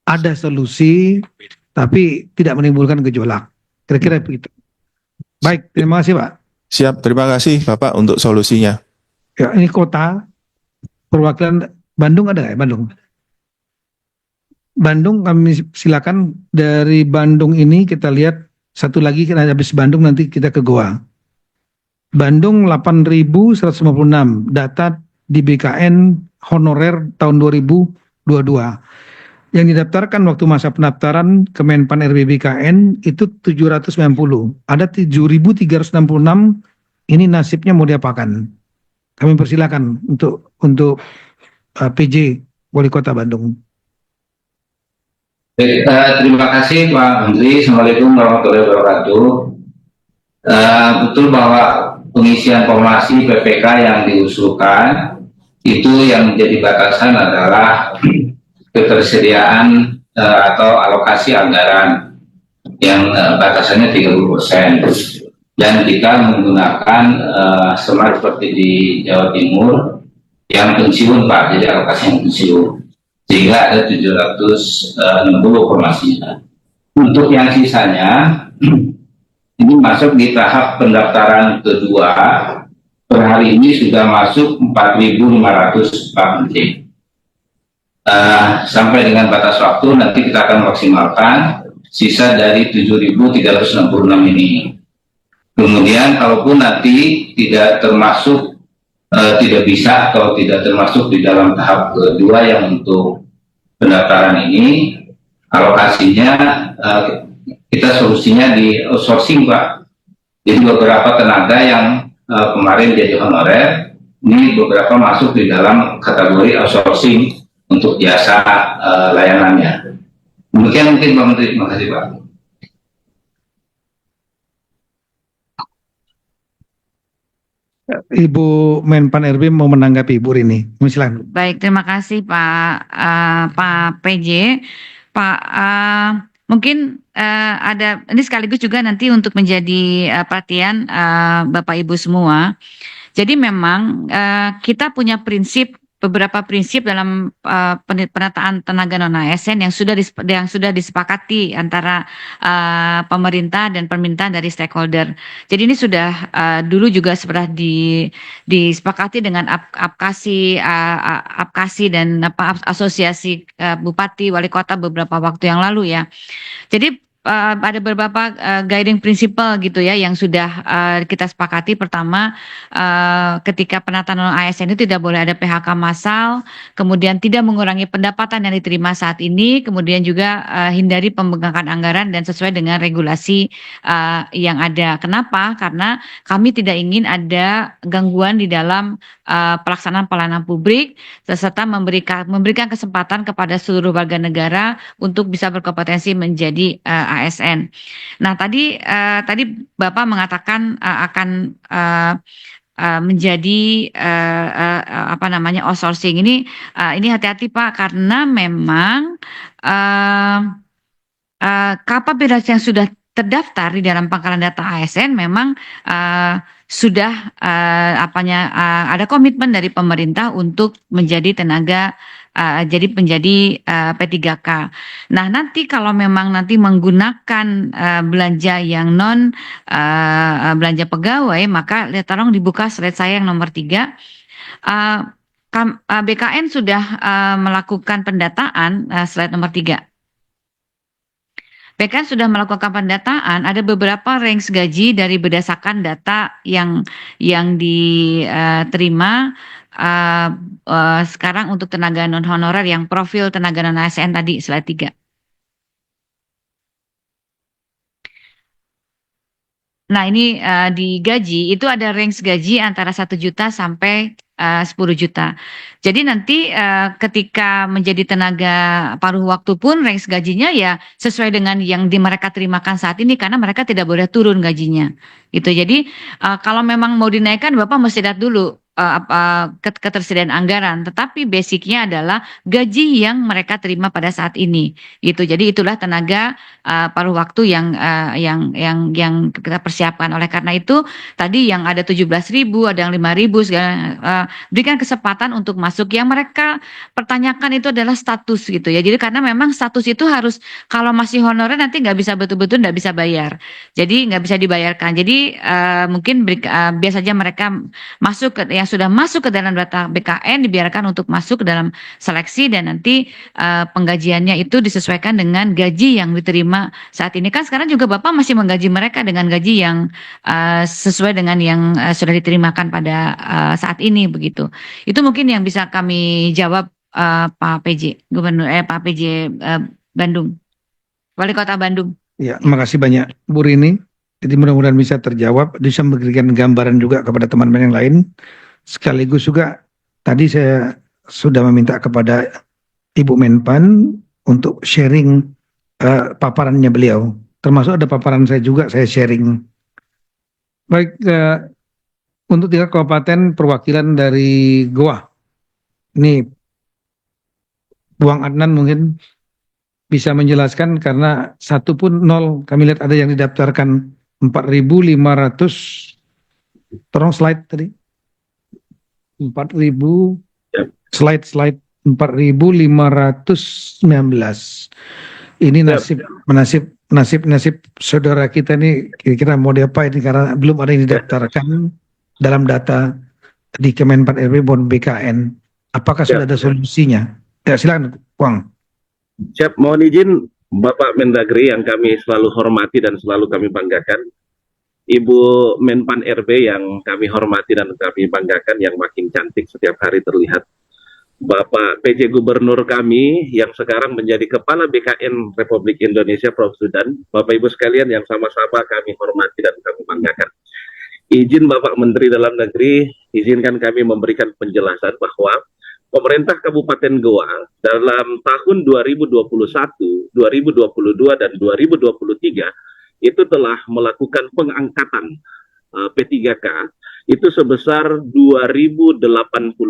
ada solusi tapi tidak menimbulkan gejolak. Kira-kira begitu. Baik, terima kasih Pak. Siap, terima kasih Bapak untuk solusinya. Ya, ini kota perwakilan Bandung ada nggak ya? Bandung kami silakan dari Bandung ini kita lihat satu lagi kita habis Bandung nanti kita ke Goa. Bandung 8.156 data di BKN honorer tahun 2022. Yang didaftarkan waktu masa pendaftaran Kemenpan RB BKN itu 790. Ada 7.366 ini nasibnya mau diapakan? Kami persilakan untuk PJ Wali Kota Bandung. Terima kasih Pak Menteri. Assalamualaikum warahmatullahi wabarakatuh. Betul bahwa pengisian formasi PPK yang diusulkan itu yang menjadi batasan adalah ketersediaan atau alokasi anggaran yang batasannya 30%. Dan kita menggunakan sama seperti di Jawa Timur yang pensiun Pak, jadi alokasi yang pensiun. Sehingga ada 760 formasinya. Untuk yang sisanya, ini masuk di tahap pendaftaran kedua. Per hari ini sudah masuk 4.500 Pak Menteri. Sampai dengan batas waktu nanti kita akan maksimalkan sisa dari 7.366 ini. Kemudian kalaupun nanti tidak termasuk tidak bisa atau tidak termasuk di dalam tahap kedua yang untuk pendaftaran ini, alokasinya kita solusinya di outsourcing Pak. Jadi beberapa tenaga yang kemarin jadi honorer, ini beberapa masuk di dalam kategori outsourcing untuk jasa layanannya. Demikian mungkin Pak Menteri, terima kasih Pak. Ibu Menpan RB mau menanggapi Ibu Rini. Silakan. Baik, terima kasih Pak PJ. Pak, mungkin ada ini sekaligus juga nanti untuk menjadi perhatian Bapak Ibu semua. Jadi memang kita punya beberapa prinsip dalam penataan tenaga non ASN yang sudah disepakati antara pemerintah dan permintaan dari stakeholder. Jadi ini sudah dulu juga sudah disepakati dengan APKASI dan asosiasi bupati wali kota beberapa waktu yang lalu ya. Jadi ada beberapa guiding principle gitu ya yang sudah kita sepakati. Pertama, ketika penataan non ASN itu tidak boleh ada PHK massal, kemudian tidak mengurangi pendapatan yang diterima saat ini, kemudian juga hindari pembengkakan anggaran dan sesuai dengan regulasi yang ada. Kenapa? Karena kami tidak ingin ada gangguan di dalam pelaksanaan pelayanan publik, serta memberikan kesempatan kepada seluruh warga negara untuk bisa berkompetensi menjadi ASN. Nah, tadi Bapak mengatakan akan menjadi apa namanya outsourcing ini hati-hati Pak, karena memang kapabilitas yang sudah terdaftar di dalam pangkalan data ASN memang sudah ada komitmen dari pemerintah untuk menjadi tenaga menjadi P3K. Nah, nanti kalau memang nanti menggunakan belanja yang non belanja pegawai, maka tolong dibuka slide saya yang nomor 3. BKN sudah melakukan pendataan, slide nomor 3. BKN sudah melakukan pendataan, ada beberapa range gaji dari berdasarkan data yang diterima sekarang untuk tenaga non honorer yang profil tenaga non ASN tadi, slide 3. Nah, ini di gaji itu ada range gaji antara 1 juta sampai 10 juta. Jadi nanti ketika menjadi tenaga paruh waktu pun range gajinya ya sesuai dengan yang mereka terimakan saat ini, karena mereka tidak boleh turun gajinya. Gitu. Jadi kalau memang mau dinaikkan Bapak mesti lihat dulu ketersediaan anggaran, tetapi basicnya adalah gaji yang mereka terima pada saat ini. Gitu. Jadi itulah tenaga paruh waktu yang kita persiapkan. Oleh karena itu tadi yang ada 17.000, ada yang 5.000 segala, berikan kesempatan untuk masuk. Yang mereka pertanyakan itu adalah status gitu ya. Jadi karena memang status itu harus, kalau masih honorer nanti nggak bisa betul-betul nggak bisa bayar. Jadi nggak bisa dibayarkan. Jadi mungkin biasa saja mereka masuk yang sudah masuk ke dalam data BKN dibiarkan untuk masuk ke dalam seleksi, dan nanti penggajiannya itu disesuaikan dengan gaji yang diterima saat ini. Kan sekarang juga Bapak masih menggaji mereka dengan gaji yang sesuai dengan yang sudah diterimakan pada saat ini begitu. Itu mungkin yang bisa kami jawab Pak PJ Gubernur Pak PJ Bandung, Wali Kota Bandung. Ya, makasih banyak Bu Rini. Jadi mudah-mudahan bisa terjawab, bisa memberikan gambaran juga kepada teman-teman yang lain. Sekaligus juga tadi saya sudah meminta kepada Ibu Menpan untuk sharing paparannya beliau. Termasuk ada paparan saya juga, saya sharing. Baik, untuk 3 kabupaten perwakilan dari Goa. Ini Buang Adnan mungkin bisa menjelaskan, karena 1 pun 0. Kami lihat ada yang didaftarkan 4.500. Tolong slide tadi. 4.000 slide 4.519. Ini nasib saudara kita ini kira-kira mau diapain, karena belum ada yang didaftarkan dalam data di Kemenpan RB Bon BKN. Apakah sudah ada solusinya? Ya, silakan, Kuang. Siap, mohon izin Bapak Mendagri yang kami selalu hormati dan selalu kami banggakan, Ibu Menpan RB yang kami hormati dan kami banggakan, yang makin cantik setiap hari terlihat, Bapak PJ Gubernur kami yang sekarang menjadi Kepala BKN Republik Indonesia Prof. Sudan, Bapak Ibu sekalian yang sama-sama kami hormati dan kami banggakan. Izin Bapak Menteri Dalam Negeri, izinkan kami memberikan penjelasan bahwa pemerintah Kabupaten Goa dalam tahun 2021, 2022, dan 2023 itu telah melakukan pengangkatan P3K itu sebesar 2.080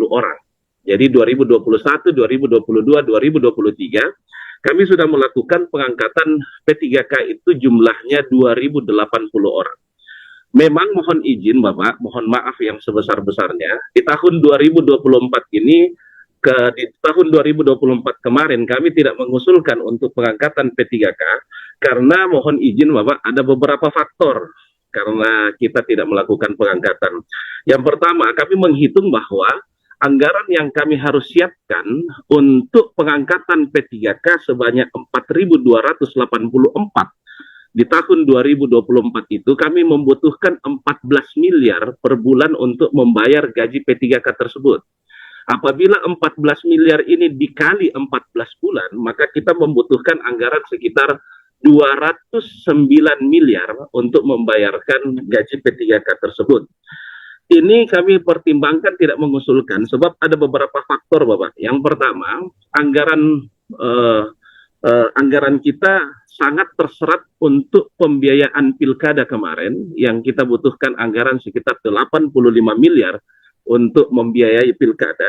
orang. Jadi 2021, 2022, 2023 kami sudah melakukan pengangkatan P3K itu jumlahnya 2.080 orang. Memang mohon izin Bapak, mohon maaf yang sebesar-besarnya, di tahun 2024 ini, di tahun 2024 kemarin kami tidak mengusulkan untuk pengangkatan P3K karena mohon izin Bapak ada beberapa faktor karena kita tidak melakukan pengangkatan. Yang pertama, kami menghitung bahwa anggaran yang kami harus siapkan untuk pengangkatan P3K sebanyak 4.284 di tahun 2024 itu kami membutuhkan 14 miliar per bulan untuk membayar gaji P3K tersebut. Apabila 14 miliar ini dikali 14 bulan, maka kita membutuhkan anggaran sekitar 209 miliar untuk membayarkan gaji P3K tersebut. Ini kami pertimbangkan tidak mengusulkan sebab ada beberapa faktor Bapak. Yang pertama, anggaran kita sangat terserat untuk pembiayaan pilkada kemarin yang kita butuhkan anggaran sekitar 85 miliar untuk membiayai pilkada.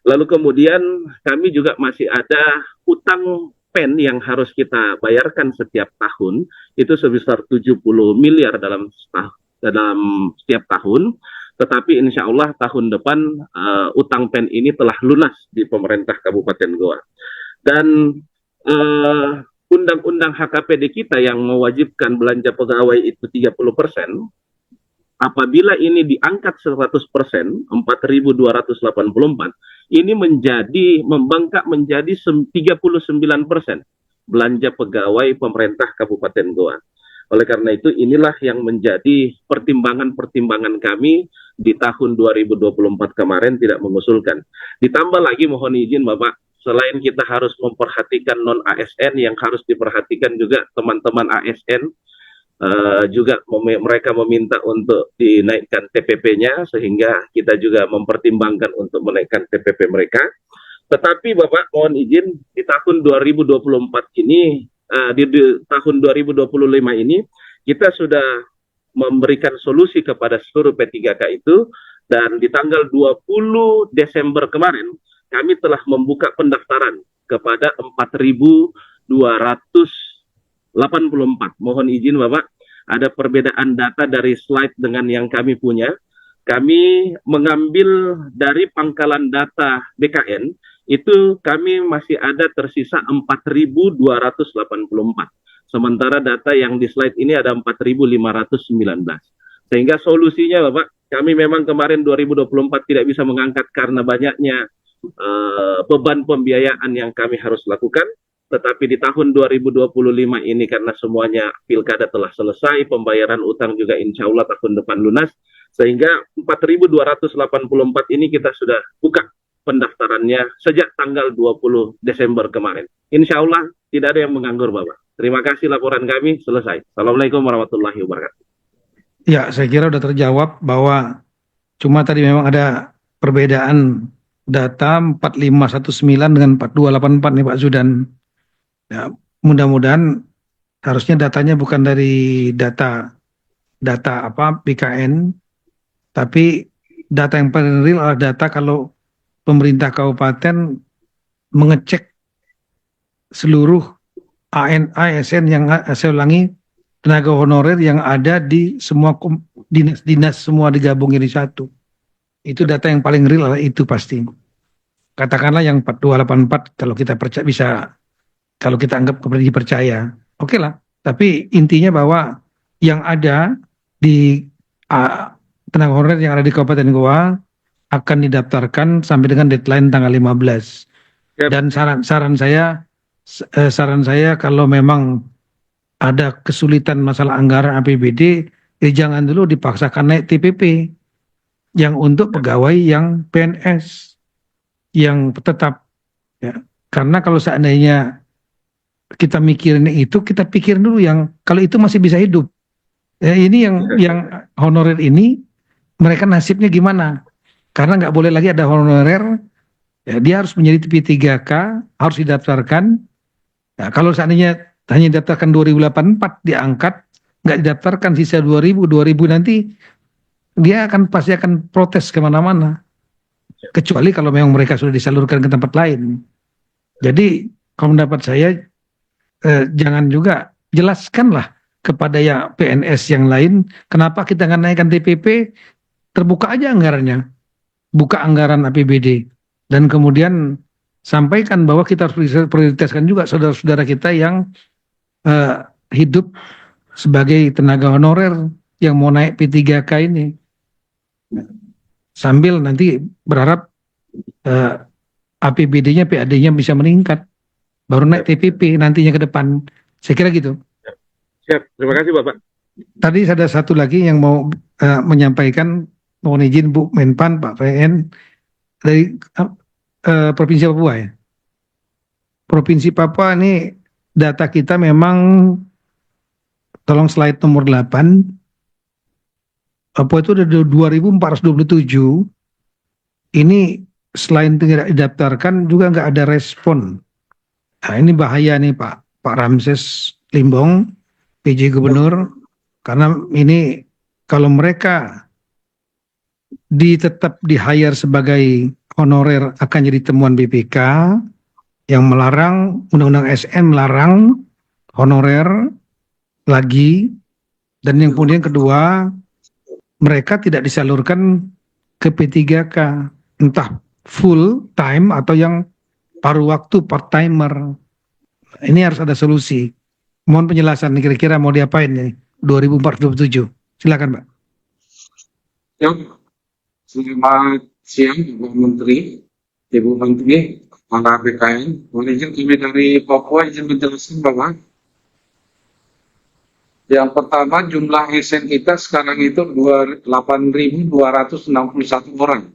Lalu kemudian kami juga masih ada utang PEN yang harus kita bayarkan setiap tahun, itu sebesar 70 miliar dalam setiap tahun. Tetapi insya Allah tahun depan utang PEN ini telah lunas di pemerintah Kabupaten Goa. Dan undang-undang HKPD kita yang mewajibkan belanja pegawai itu 30%, apabila ini diangkat 100%, 4.284, ini membengkak menjadi 39% belanja pegawai pemerintah Kabupaten Goa. Oleh karena itu, inilah yang menjadi pertimbangan-pertimbangan kami di tahun 2024 kemarin tidak mengusulkan. Ditambah lagi mohon izin Bapak, selain kita harus memperhatikan non-ASN, yang harus diperhatikan juga teman-teman ASN, juga mereka meminta untuk dinaikkan TPP-nya, sehingga kita juga mempertimbangkan untuk menaikkan TPP mereka. Tetapi Bapak mohon izin, di tahun 2024 ini, di tahun 2025 ini, kita sudah memberikan solusi kepada seluruh P3K itu, dan di tanggal 20 Desember kemarin, kami telah membuka pendaftaran kepada 4.284. Mohon izin Bapak, ada perbedaan data dari slide dengan yang kami punya. Kami mengambil dari pangkalan data BKN, itu kami masih ada tersisa 4.284. Sementara data yang di slide ini ada 4.519. Sehingga solusinya Bapak, kami memang kemarin 2024 tidak bisa mengangkat karena banyaknya beban pembiayaan yang kami harus lakukan. Tetapi di tahun 2025 ini karena semuanya pilkada telah selesai, pembayaran utang juga insya Allah tahun depan lunas, sehingga 4.284 ini kita sudah buka pendaftarannya sejak tanggal 20 Desember kemarin. Insya Allah tidak ada yang menganggur Bapak. Terima kasih, laporan kami selesai. Assalamualaikum warahmatullahi wabarakatuh. Ya, saya kira sudah terjawab bahwa cuma tadi memang ada perbedaan data 4519 dengan 4284 nih Pak Zudan. Ya, mudah-mudahan harusnya datanya bukan dari data BKN, tapi data yang paling real adalah data kalau pemerintah kabupaten mengecek seluruh ASN yang saya ulangi, tenaga honorer yang ada di semua dinas-dinas, semua digabungin di satu. Itu data yang paling real adalah itu pasti. Katakanlah yang 4284 kalau kita percaya bisa, kalau kita anggap dipercaya, oke lah. Tapi intinya bahwa yang ada di tenaga honorer yang ada di Kabupaten Goa akan didaftarkan sampai dengan deadline tanggal 15. Yep. Dan saran saya kalau memang ada kesulitan masalah anggaran APBD, jangan dulu dipaksakan naik TPP yang untuk pegawai yang PNS yang tetap, ya. Karena kalau seandainya kita mikirin itu, kita pikirin dulu yang kalau itu masih bisa hidup. Ya, ini yang honorer ini mereka nasibnya gimana? Karena nggak boleh lagi ada honorer, ya, dia harus menjadi P3K, harus didaftarkan. Ya, kalau seandainya hanya didaftarkan 2084 diangkat, nggak didaftarkan sisa 2000 nanti dia pasti akan protes kemana-mana. Kecuali kalau memang mereka sudah disalurkan ke tempat lain. Jadi kalau pendapat saya jangan juga, jelaskanlah kepada ya PNS yang lain kenapa kita nggak naikkan TPP, terbuka aja anggarannya, buka anggaran APBD, dan kemudian sampaikan bahwa kita harus prioritaskan juga saudara-saudara kita yang hidup sebagai tenaga honorer yang mau naik P3K ini, sambil nanti berharap APBD-nya, PAD-nya bisa meningkat, baru naik TPP nantinya ke depan. Saya kira gitu. Siap, terima kasih Bapak. Tadi ada satu lagi yang mau menyampaikan, mohon izin Bu Menpan, Pak PN dari Provinsi Papua ya. Provinsi Papua ini data kita memang, tolong slide nomor 8. Papua itu ada 2.427. Ini selain tidak didaftarkan juga nggak ada respon. Nah, ini bahaya nih Pak Ramses. Limbong, PJ Gubernur, karena ini kalau mereka tetap di-hire sebagai honorer akan jadi temuan BPK yang melarang, Undang-Undang SN melarang honorer lagi, dan yang kemudian kedua, mereka tidak disalurkan ke P3K, entah full time atau yang paruh waktu part-timer. Ini harus ada solusi. Mohon penjelasan kira-kira mau diapain nih 2027. Silakan, Pak. Ya, selamat siang Ibu Menteri, Ibu Menteri, para BKN. Mohon izin kami dari Papua izin menjelaskan bahwa yang pertama jumlah ASN kita sekarang itu 8.261 orang.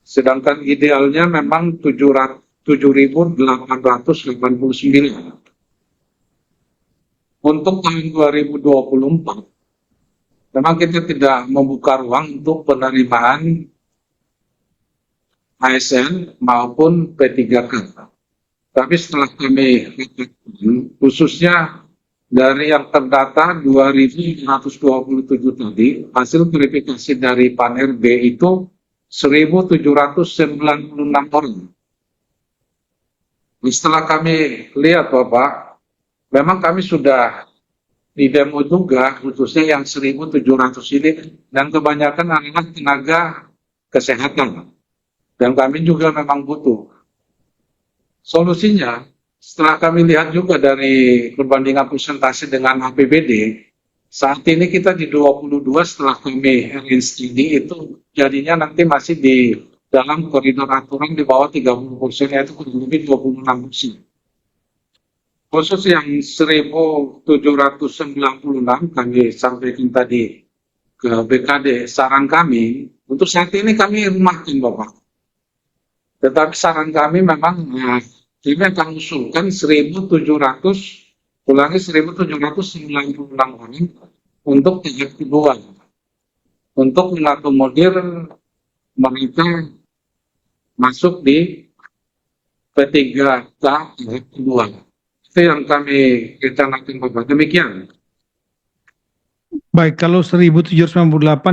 Sedangkan idealnya memang 7.889. Untuk tahun 2024, memang kita tidak membuka ruang untuk penerimaan ASN maupun P3K. Tapi setelah kami khususnya dari yang terdata 2.127 tadi, hasil verifikasi dari Pan-RB itu 1.796 orang. Setelah kami lihat Bapak, memang kami sudah di demo juga, khususnya yang 1.700 ini, dan kebanyakan adalah tenaga kesehatan. Dan kami juga memang butuh. Solusinya, setelah kami lihat juga dari perbandingan persentase dengan APBD, saat ini kita di 22 setelah kami arrange ini itu jadinya nanti masih di dalam koridor aturan di bawah 30%, yaitu kurang lebih 26%. Khusus yang 1.796 kami sampaikan tadi ke BKD, saran kami, untuk saat ini kami rumahkan Bapak. Tetapi saran kami memang kami akan usulkan 1.796 orang untuk tahap kedua, untuk mengakomodir mereka masuk di P3K tahap kedua. Itu yang kami rencanakan Bapak. Demikian. Baik, kalau 1.798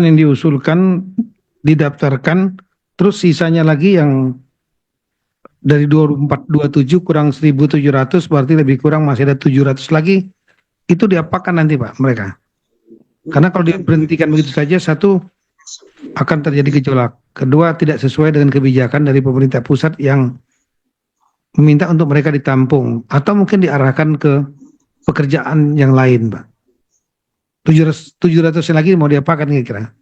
yang diusulkan didaftarkan, terus sisanya lagi yang dari 2427 kurang 1.700 berarti lebih kurang masih ada 700 lagi. Itu diapakan nanti Pak mereka? Karena kalau diberhentikan begitu saja, satu akan terjadi gejolak. Kedua, tidak sesuai dengan kebijakan dari pemerintah pusat yang meminta untuk mereka ditampung atau mungkin diarahkan ke pekerjaan yang lain, Pak. 700 lagi mau diapakan kira-kira?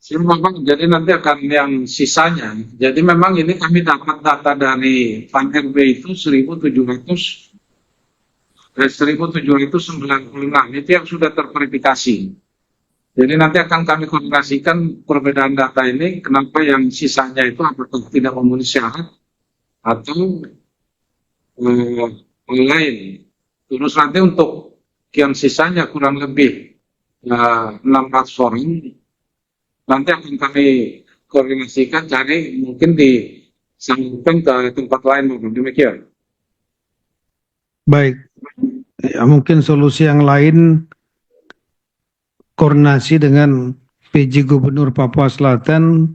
Memang jadi nanti akan yang sisanya. Jadi memang ini kami dapat data dari Pan-RB itu 1.796 itu yang sudah terverifikasi. Jadi nanti akan kami koordinasikan perbedaan data ini, kenapa yang sisanya itu apakah tidak memenuhi syarat atau lain. Terus nanti untuk yang sisanya kurang lebih 600 orang, nanti akan kami koordinasikan cari mungkin disambungkan ke tempat lain. Demikian. Baik, ya, mungkin solusi yang lain koordinasi dengan PJ Gubernur Papua Selatan,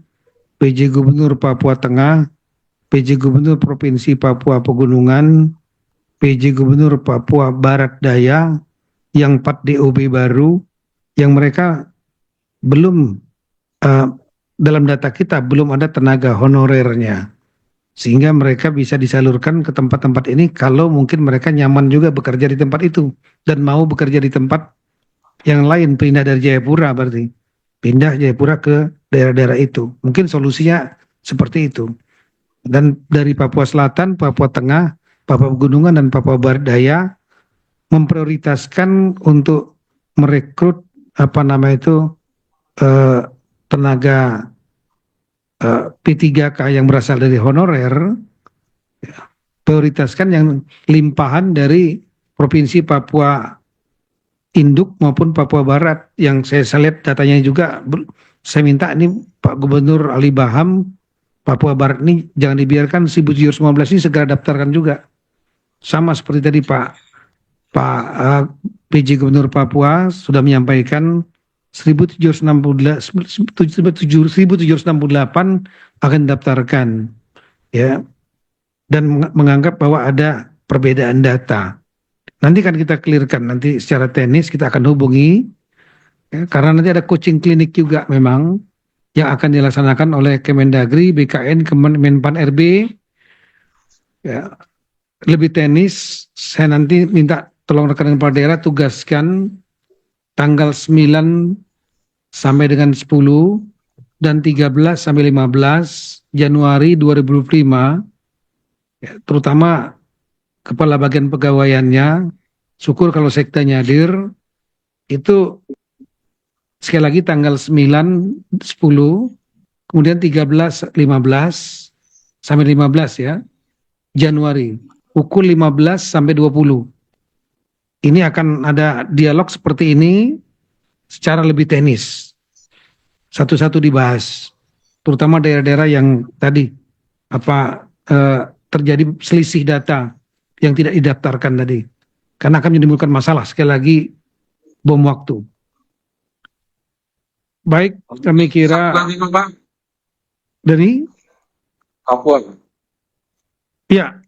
PJ Gubernur Papua Tengah, PJ Gubernur Provinsi Papua Pegunungan, PJ Gubernur Papua Barat Daya, yang 4 DOB baru, yang mereka belum dalam data kita belum ada tenaga honorernya, sehingga mereka bisa disalurkan ke tempat-tempat ini kalau mungkin mereka nyaman juga bekerja di tempat itu dan mau bekerja di tempat yang lain, pindah dari Jayapura, berarti pindah Jayapura ke daerah-daerah itu. Mungkin solusinya seperti itu. Dan dari Papua Selatan, Papua Tengah, Papua Pegunungan, dan Papua Barat Daya memprioritaskan untuk merekrut tenaga P3K yang berasal dari honorer, prioritaskan yang limpahan dari Provinsi Papua Induk maupun Papua Barat, yang saya lihat datanya juga. Saya minta ini Pak Gubernur Ali Baham, Papua Barat ini jangan dibiarkan 1.715 ini segera daftarkan juga, sama seperti tadi PJ Gubernur Papua sudah menyampaikan 1768 akan didaftarkan, ya, dan menganggap bahwa ada perbedaan data. Nanti kan kita clearkan, nanti secara teknis kita akan hubungi, ya, karena nanti ada coaching klinik juga memang yang akan dilaksanakan oleh Kemendagri, BKN, Menpan RB, ya, lebih teknis. Saya nanti minta tolong rekan kepala daerah tugaskan tanggal 9 sampai dengan 10 dan 13 sampai 15 Januari 2025, ya, terutama kepala bagian pegawaiannya, syukur kalau sektanya hadir, itu sekali lagi tanggal 9, 10, kemudian 13, 15 sampai 15 ya, Januari, pukul 15 sampai 20. Ini akan ada dialog seperti ini secara lebih teknis. Satu-satu dibahas. Terutama daerah-daerah yang tadi terjadi selisih data yang tidak didaftarkan tadi. Karena akan menimbulkan masalah, sekali lagi bom waktu. Baik, kami kira Lagi Pak, dari Papua. ya,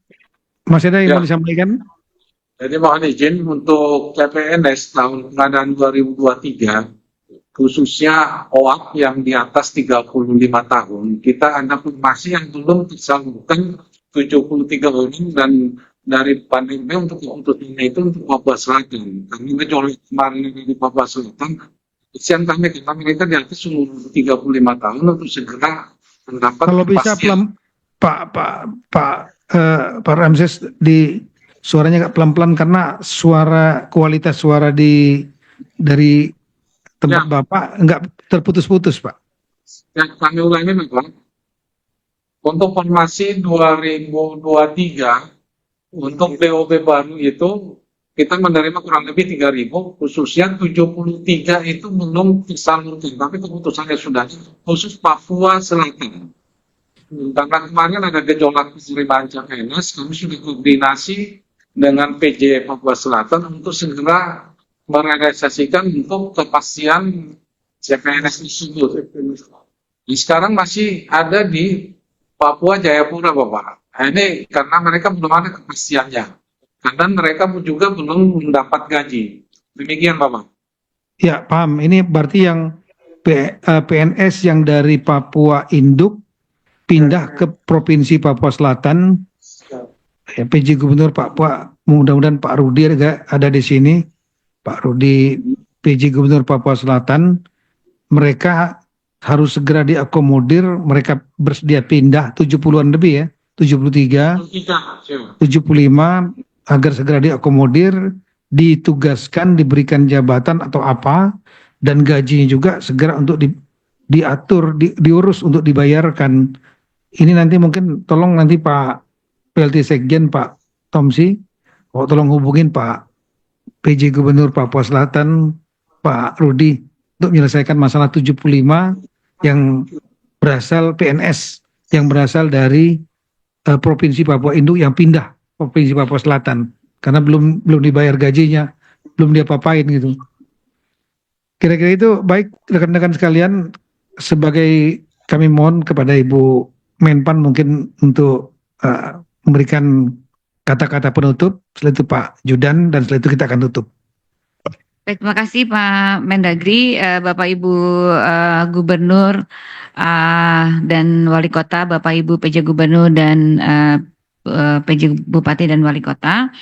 masih ada yang Ya. mau disampaikan? Jadi mohon izin untuk CPNS tahun pengadaan 2023, khususnya OAP yang di atas 35 tahun, kita ada masih yang belum tersalurkan 73 orang, dan dari pandemi untuk ini itu untuk Papua Selatan. Kami ngejolak kemarin di Papua Selatan, kesian kami karena mereka di atas umur 35 tahun untuk segera mendapat Kalau bisa kepastian. Pak Ramses, di suaranya agak pelan-pelan karena kualitas suara dari tempat Ya. Bapak enggak terputus-putus, Pak. Ya, kami ulangi Bapak. Untuk formasi 2023 untuk BOP baru itu kita menerima kurang lebih 3.000, khususnya 73 itu belum tersalurkan, tapi keputusannya sudah, khusus Papua Selatan. Karena kemarin ada gejolak penerimaan CPNS, kami sudah koordinasi dengan PJ Papua Selatan untuk segera merealisasikan untuk kepastian CPNS tersebut. Sekarang masih ada di Papua Jayapura, Bapak. Ini karena mereka belum ada kepastiannya. Karena mereka juga belum mendapat gaji. Demikian, Bapak. Ya, paham. Ini berarti yang PNS yang dari Papua Induk pindah ke Provinsi Papua Selatan. Ya, PJ Gubernur Papua, mudah-mudahan Pak Rudi ada di sini. Pak Rudi, PJ Gubernur Papua Selatan, mereka harus segera diakomodir, mereka bersedia pindah 70-an lebih ya, 73, 75, agar segera diakomodir, ditugaskan, diberikan jabatan atau apa, dan gajinya juga segera untuk diatur, diurus untuk dibayarkan. Ini nanti mungkin tolong nanti Pak PLT Sekjen, Pak Tomsi, tolong hubungin Pak PJ Gubernur Papua Selatan, Pak Rudi, untuk menyelesaikan masalah 75 yang berasal PNS, yang berasal dari Provinsi Papua Induk yang pindah Provinsi Papua Selatan, karena belum dibayar gajinya, belum diapa-apain gitu. Kira-kira itu baik rekan-rekan sekalian, sebagai kami mohon kepada Ibu Menpan mungkin untuk memberikan kata-kata penutup, setelah itu Pak Judan, dan setelah itu kita akan tutup. Baik, terima kasih Pak Mendagri, Bapak Ibu Gubernur dan Wali Kota, Bapak Ibu PJ Gubernur dan PJ Bupati dan Wali Kota.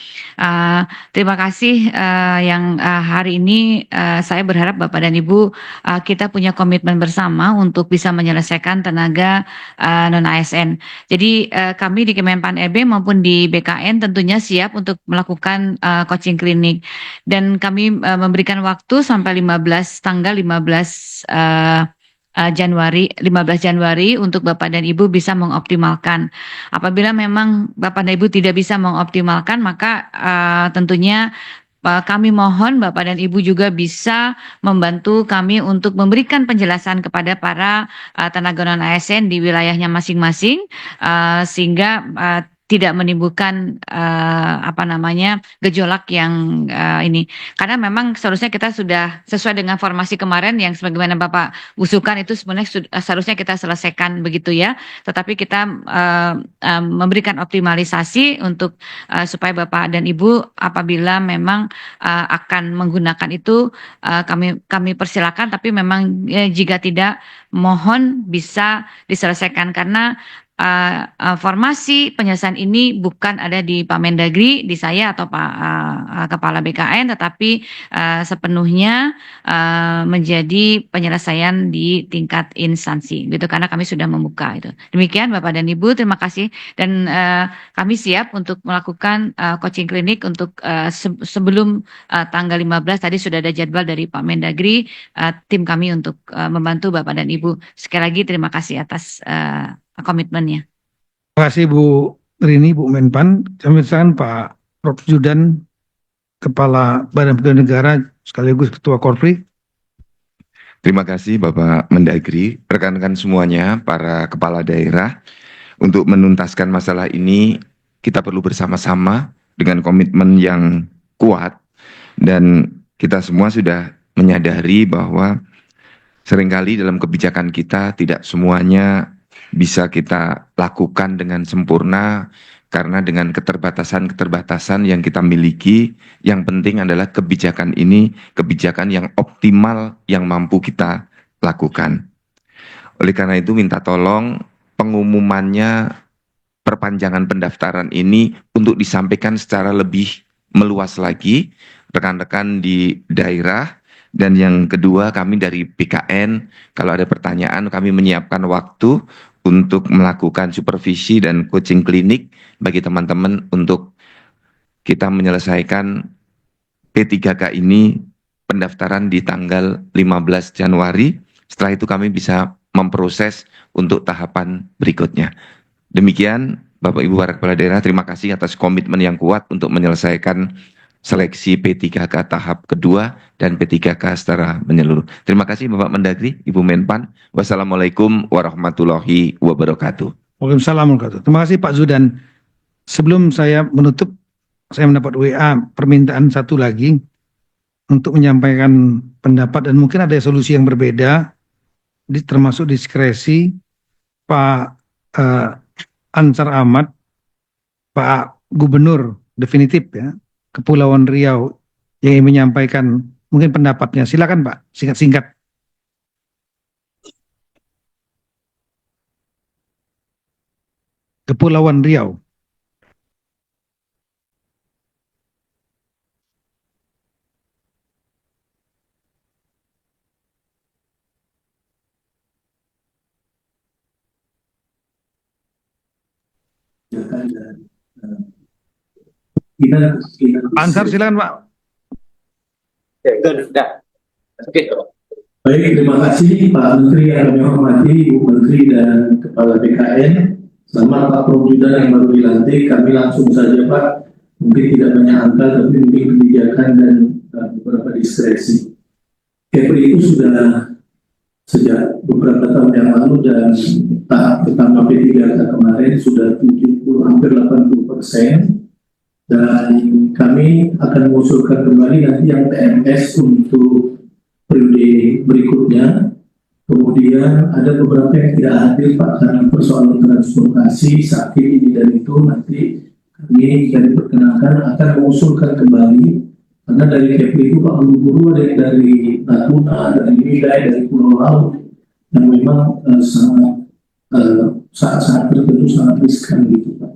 Terima kasih yang hari ini saya berharap Bapak dan Ibu kita punya komitmen bersama untuk bisa menyelesaikan tenaga non-ASN. Jadi kami di Kemenpan RB maupun di BKN tentunya siap untuk melakukan coaching klinik, dan kami memberikan waktu sampai tanggal 15 Januari untuk Bapak dan Ibu bisa mengoptimalkan. Apabila memang Bapak dan Ibu tidak bisa mengoptimalkan, maka tentunya kami mohon Bapak dan Ibu juga bisa membantu kami untuk memberikan penjelasan kepada para tenaga non-ASN di wilayahnya masing-masing, sehingga tidak menimbulkan gejolak yang ini, karena memang seharusnya kita sudah sesuai dengan formasi kemarin yang sebagaimana Bapak usulkan itu sebenarnya seharusnya kita selesaikan begitu ya, tetapi kita memberikan optimalisasi untuk supaya Bapak dan Ibu apabila memang akan menggunakan itu kami persilakan, tapi memang jika tidak mohon bisa diselesaikan karena formasi penyelesaian ini bukan ada di Pak Mendagri, di saya atau Pak Kepala BKN, tetapi sepenuhnya menjadi penyelesaian di tingkat instansi, gitu, karena kami sudah membuka itu. Demikian Bapak dan Ibu, terima kasih, dan kami siap untuk melakukan coaching klinik untuk sebelum tanggal 15 tadi sudah ada jadwal dari Pak Mendagri, tim kami untuk membantu Bapak dan Ibu. Sekali lagi terima kasih atas komitmennya. Terima kasih Bu Rini, Bu Menpan. Kami persilakan Pak Prof. Zudan, Kepala Badan Penduduk Negara sekaligus Ketua Korpri. Terima kasih Bapak Mendagri, rekan-rekan semuanya, para kepala daerah. Untuk menuntaskan masalah ini, kita perlu bersama-sama dengan komitmen yang kuat, dan kita semua sudah menyadari bahwa seringkali dalam kebijakan kita tidak semuanya bisa kita lakukan dengan sempurna, karena dengan keterbatasan-keterbatasan yang kita miliki, yang penting adalah kebijakan ini, kebijakan yang optimal yang mampu kita lakukan. Oleh karena itu minta tolong pengumumannya, perpanjangan pendaftaran ini untuk disampaikan secara lebih meluas lagi, rekan-rekan di daerah. Dan yang kedua, kami dari BKN, kalau ada pertanyaan kami menyiapkan waktu untuk melakukan supervisi dan coaching klinik bagi teman-teman untuk kita menyelesaikan P3K ini pendaftaran di tanggal 15 Januari. Setelah itu kami bisa memproses untuk tahapan berikutnya. Demikian Bapak Ibu para kepala daerah, terima kasih atas komitmen yang kuat untuk menyelesaikan seleksi P3K tahap kedua dan P3K secara menyeluruh. Terima kasih Bapak Mendagri, Ibu Menpan. Wassalamualaikum warahmatullahi wabarakatuh. Waalaikumsalam warahmatullahi wabarakatuh. Terima kasih Pak Zudan. Sebelum saya menutup, saya mendapat WA permintaan satu lagi untuk menyampaikan pendapat, dan mungkin ada solusi yang berbeda, termasuk diskresi Pak Ansar Ahmad, Pak Gubernur definitif ya, Kepulauan Riau, yang ingin menyampaikan mungkin pendapatnya. Silakan Pak, singkat-singkat. Kepulauan Riau. Ansar, silakan Pak. Baik, terima kasih Pak Menteri yang kami hormati, Bu Menteri dan Kepala BKN. Selamat Pak Prof. Zudan yang baru dilantik. Kami langsung saja Pak, mungkin tidak banyak angka, tapi mungkin kebijakan dan beberapa diskresi. Kepri itu sudah sejak beberapa tahun yang lalu, dan tahap pertama P3K kemarin sudah 70, hampir 80%. Dan kami akan mengusulkan kembali nanti yang TMS untuk periode berikutnya. Kemudian ada beberapa yang tidak hadir Pak karena persoalan transportasi, sakit ini dan itu. Nanti kami jika diperkenankan akan mengusulkan kembali, karena dari Kepri itu Pak Guru ada yang dari Natuna, dari Midai, dari Pulau Laut, yang memang saat-saat tertentu sangat riskan gitu Pak.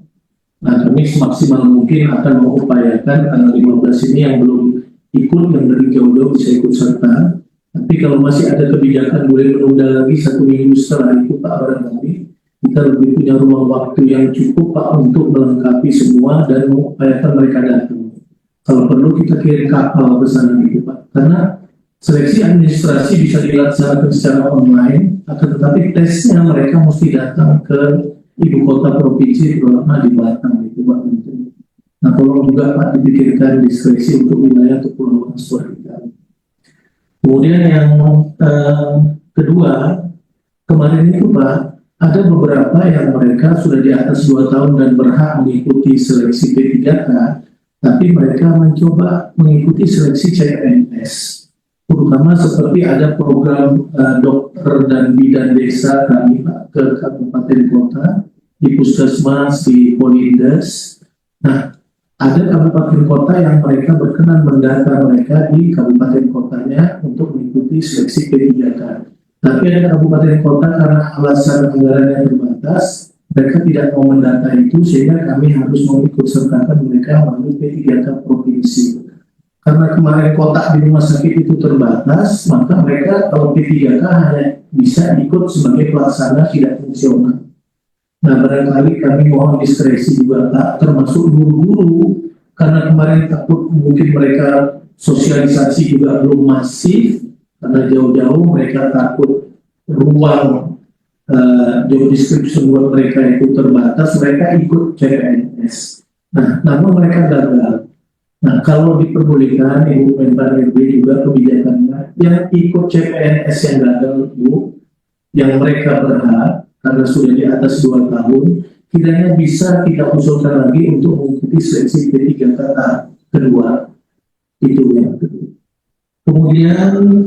Nah, kami semaksimal mungkin akan mengupayakan tanggal 15 ini yang belum ikut, yang dari jauh-jauh bisa ikut serta. Tapi kalau masih ada kebijakan boleh menunda lagi 1 minggu setelah itu Pak, barangkali kita lebih punya ruang waktu yang cukup Pak untuk melengkapi semua dan mengupayakan mereka datang. Kalau perlu kita kirim kapal ke sana gitu Pak. Karena seleksi administrasi bisa dilaksanakan secara online, akan tetapi tesnya mereka mesti datang ke ibu kota provinsi, terutama di Batam itu Pak Menteri. Nah, tolong juga Pak dipikirkan diskresi untuk wilayah kepulauan Sumatera. Kemudian yang kedua, kemarin itu Pak, ada beberapa yang mereka sudah di atas 2 tahun dan berhak mengikuti seleksi P3K, tapi mereka mencoba mengikuti seleksi CPNS. Terutama seperti ada program dokter dan bidan desa kami Pak, ke kabupaten kota, di puskesmas, di Polindes. Nah, ada kabupaten kota yang mereka berkenan mendata mereka di kabupaten kotanya untuk mengikuti seleksi P3K. Tapi ada kabupaten kota karena alasan anggarannya terbatas, mereka tidak mau mendata itu, sehingga kami harus mengikut sertakan mereka melalui P3K provinsi. Karena kemarin kotak di rumah sakit itu terbatas, maka mereka kalau P3K hanya bisa ikut sebagai pelaksana tidak fungsional. Nah, barangkali kami mohon diskresi juga Pak, termasuk guru-guru, karena kemarin takut mungkin mereka sosialisasi juga belum masif, karena jauh-jauh mereka takut ruang job description buat mereka itu terbatas, mereka ikut CPNS. Nah, namun mereka gagal. Nah, kalau diperbolehkan, Ibu Menpan RB juga kebijakannya, yang ikut CPNS yang gagal Bu, yang mereka berhak, karena sudah di atas 2 tahun, kiranya bisa kita usulkan lagi untuk mengikuti seleksi P3K tahap kedua. Itu yang kedua. Kemudian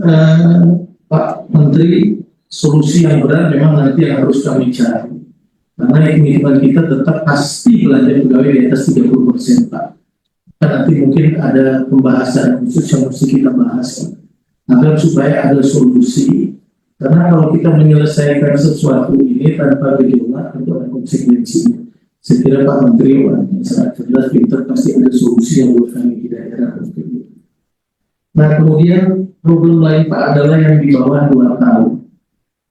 Pak Menteri, solusi yang berat memang nanti yang harus kami cari. Karena hitungan kita tetap pasti belanja pegawai di atas 30% Pak. Dan nanti mungkin ada pembahasan khusus yang mesti kita bahas agar supaya ada solusi. Karena kalau kita menyelesaikan sesuatu ini tanpa gejolak, tentu ada konsekuensinya. Saya kira Pak Menteri orangnya sangat cerdas, pintar, pasti ada solusi yang buat kami di daerah. Nah, kemudian problem lain Pak adalah yang di bawah 2 tahun.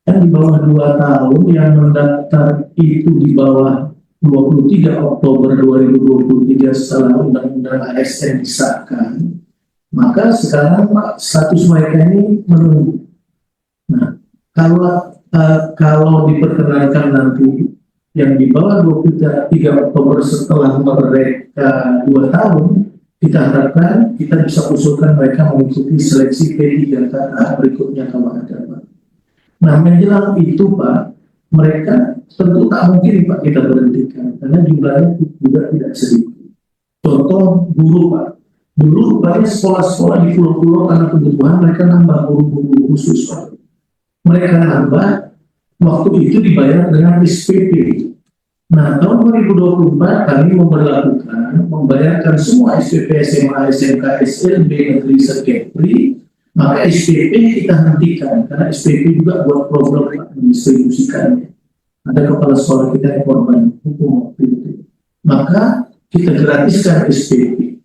Yang di bawah 2 tahun yang mendaftar itu di bawah 23 Oktober 2023 setelah Undang-Undang ASN disahkan, maka sekarang Pak status mereka ini menunggu. Nah, kalau diperkenankan nanti yang di bawah 23 Oktober setelah mereka 2 tahun, kita harapkan kita bisa usulkan mereka mengikuti seleksi P3K berikutnya kalau ada Pak. Nah, menjelang itu Pak, mereka tentu tak mungkin Pak kita berhentikan karena jumlahnya juga tidak sedikit. Contoh guru Pak, dulu banyak sekolah-sekolah di pulau-pulau karena kebutuhan mereka nambah guru-guru khusus Pak. Mereka nambah, waktu itu dibayar dengan SPP. Nah, tahun 2024 kami membayarkan semua SPP SMA, SMK, SLB, negeri, Sekepri, maka SPP kita hentikan, karena SPP juga buat problem mendistribusikannya. Ada kepala sekolah kita yang korban hukum waktu itu. Maka kita gratiskan SPP.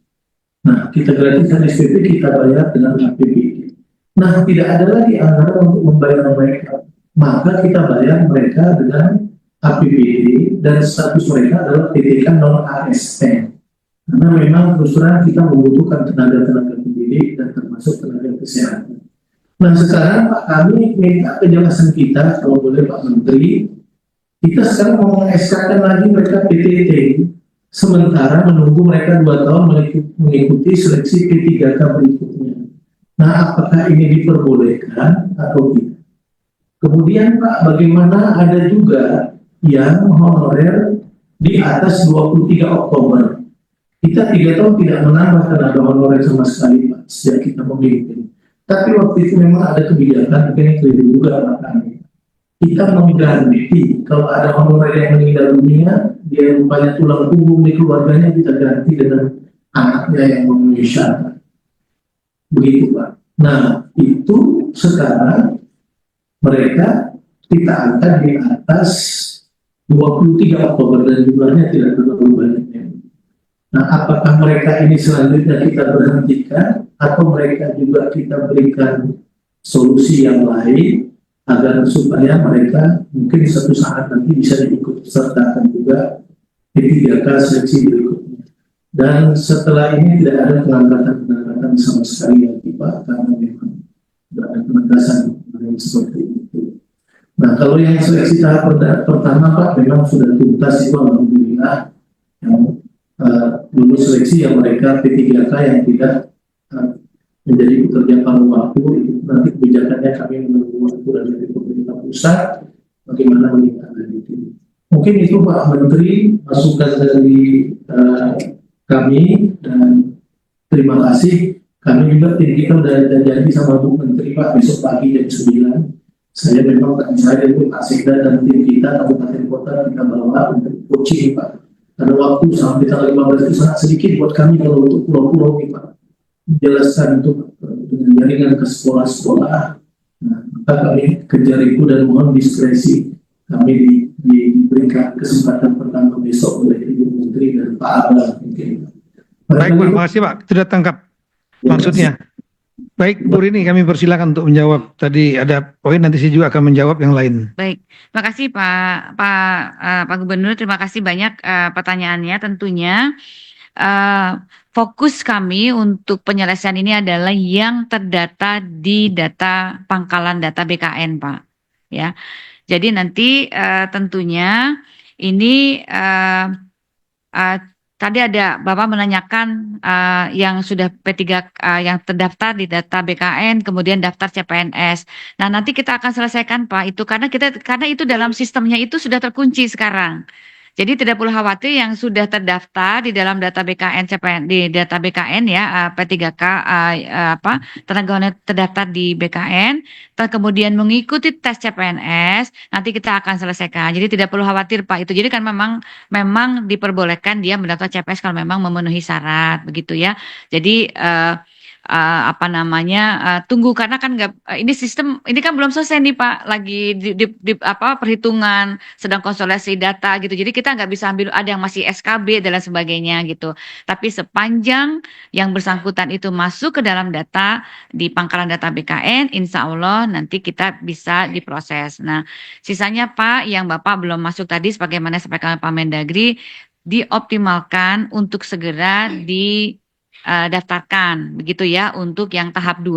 Nah, kita gratiskan SPP, kita bayar dengan APBD. Nah, tidak ada lagi anggaran untuk membayar mereka. Maka kita bayar mereka dengan APBD dan status mereka adalah PTK non-ASN. Karena memang terus terang kita membutuhkan tenaga-tenaga pendidik dan termasuk tenaga kesehatan. Nah, sekarang Pak, kami minta penjelasan kita, kalau boleh Pak Menteri, kita sekarang mau mengeskakan lagi mereka PTT, sementara menunggu mereka 2 tahun mengikuti seleksi P3K berikutnya. Nah, apakah ini diperbolehkan atau tidak? Kemudian Pak, bagaimana ada juga yang honorer di atas 23 Oktober. Kita 3 tahun tidak menambah tenaga honorer sama sekali Pak, sejak kita memimpin. Tapi waktu itu memang ada kebijakan, mungkin keliru juga Pak kami. Kita mengganti, kalau ada honorer yang meninggal dunia, dia rupanya tulang punggung di keluarganya, kita ganti dengan anaknya yang memenuhi syarat. Begitu Pak. Nah, itu sekarang mereka kita angkat di atas 23 Oktober dan jumlahnya tidak terlalu banyak. Nah, apakah mereka ini selanjutnya kita berhentikan atau mereka juga kita berikan solusi yang lain agar supaya mereka mungkin suatu saat nanti bisa diikut sertakan juga P3K seleksi berikutnya. Dan setelah ini tidak ada pengangkatan sama sekali lagi Pak, karena memang tidak ada penegasan seperti itu. Nah, kalau yang seleksi tahap pertama Pak memang sudah tuntas itu alhamdulillah, yang lulus seleksi yang mereka P3K yang tidak menjadi pekerja paruh waktu, itu nanti kebijakannya kami menunggu aturan dari pemerintah pusat. bagaimana menindaklanjuti. Mungkin itu Pak Menteri masukan dari kami, dan terima kasih. Kami juga tim kita udah janji sama Bu Menteri Pak, besok pagi jam 9. Saya memang saya itu Pak Sekda dan tim kita kabupaten kota kita bawa untuk coaching Pak. Karena waktu sampai tanggal 15 itu sangat sedikit buat kami kalau untuk pulau-pulau nih Pak. Menjelaskan untuk dengan jaringan ke sekolah-sekolah. Nah, maka kami kejar itu dan mohon diskresi. Kami diberikan kesempatan pertama besok oleh Ibu Menteri dan Pak Abang mungkin. Baik, Pak, terima kasih Pak, sudah tangkap maksudnya. Baik, Bu Rini, kami persilakan untuk menjawab. Tadi ada poin, nanti saya juga akan menjawab yang lain. Baik, terima kasih Pak Gubernur, terima kasih banyak pertanyaannya. Tentunya fokus kami untuk penyelesaian ini adalah yang terdata di data pangkalan data BKN, Pak. Ya, jadi nanti tentunya ini tadi ada Bapak menanyakan yang sudah P3 yang terdaftar di data BKN, kemudian daftar CPNS. Nah, nanti kita akan selesaikan Pak itu karena itu dalam sistemnya itu sudah terkunci sekarang. Jadi tidak perlu khawatir yang sudah terdaftar di dalam data BKN CPN di data BKN ya P3K tenaga honorer terdaftar di BKN kemudian mengikuti tes CPNS nanti kita akan selesaikan. Jadi tidak perlu khawatir Pak itu. Jadi kan memang diperbolehkan dia mendaftar CPNS kalau memang memenuhi syarat begitu ya. Jadi tunggu karena kan ini sistem ini kan belum selesai nih Pak, lagi di perhitungan sedang konsolidasi data gitu, jadi kita nggak bisa ambil ada yang masih SKB dan lain sebagainya gitu, tapi sepanjang yang bersangkutan itu masuk ke dalam data di pangkalan data BKN, insya Allah nanti kita bisa diproses. Nah sisanya Pak yang Bapak belum masuk tadi sebagaimana disampaikan Pak Mendagri dioptimalkan untuk segera daftarkan begitu ya untuk yang tahap 2.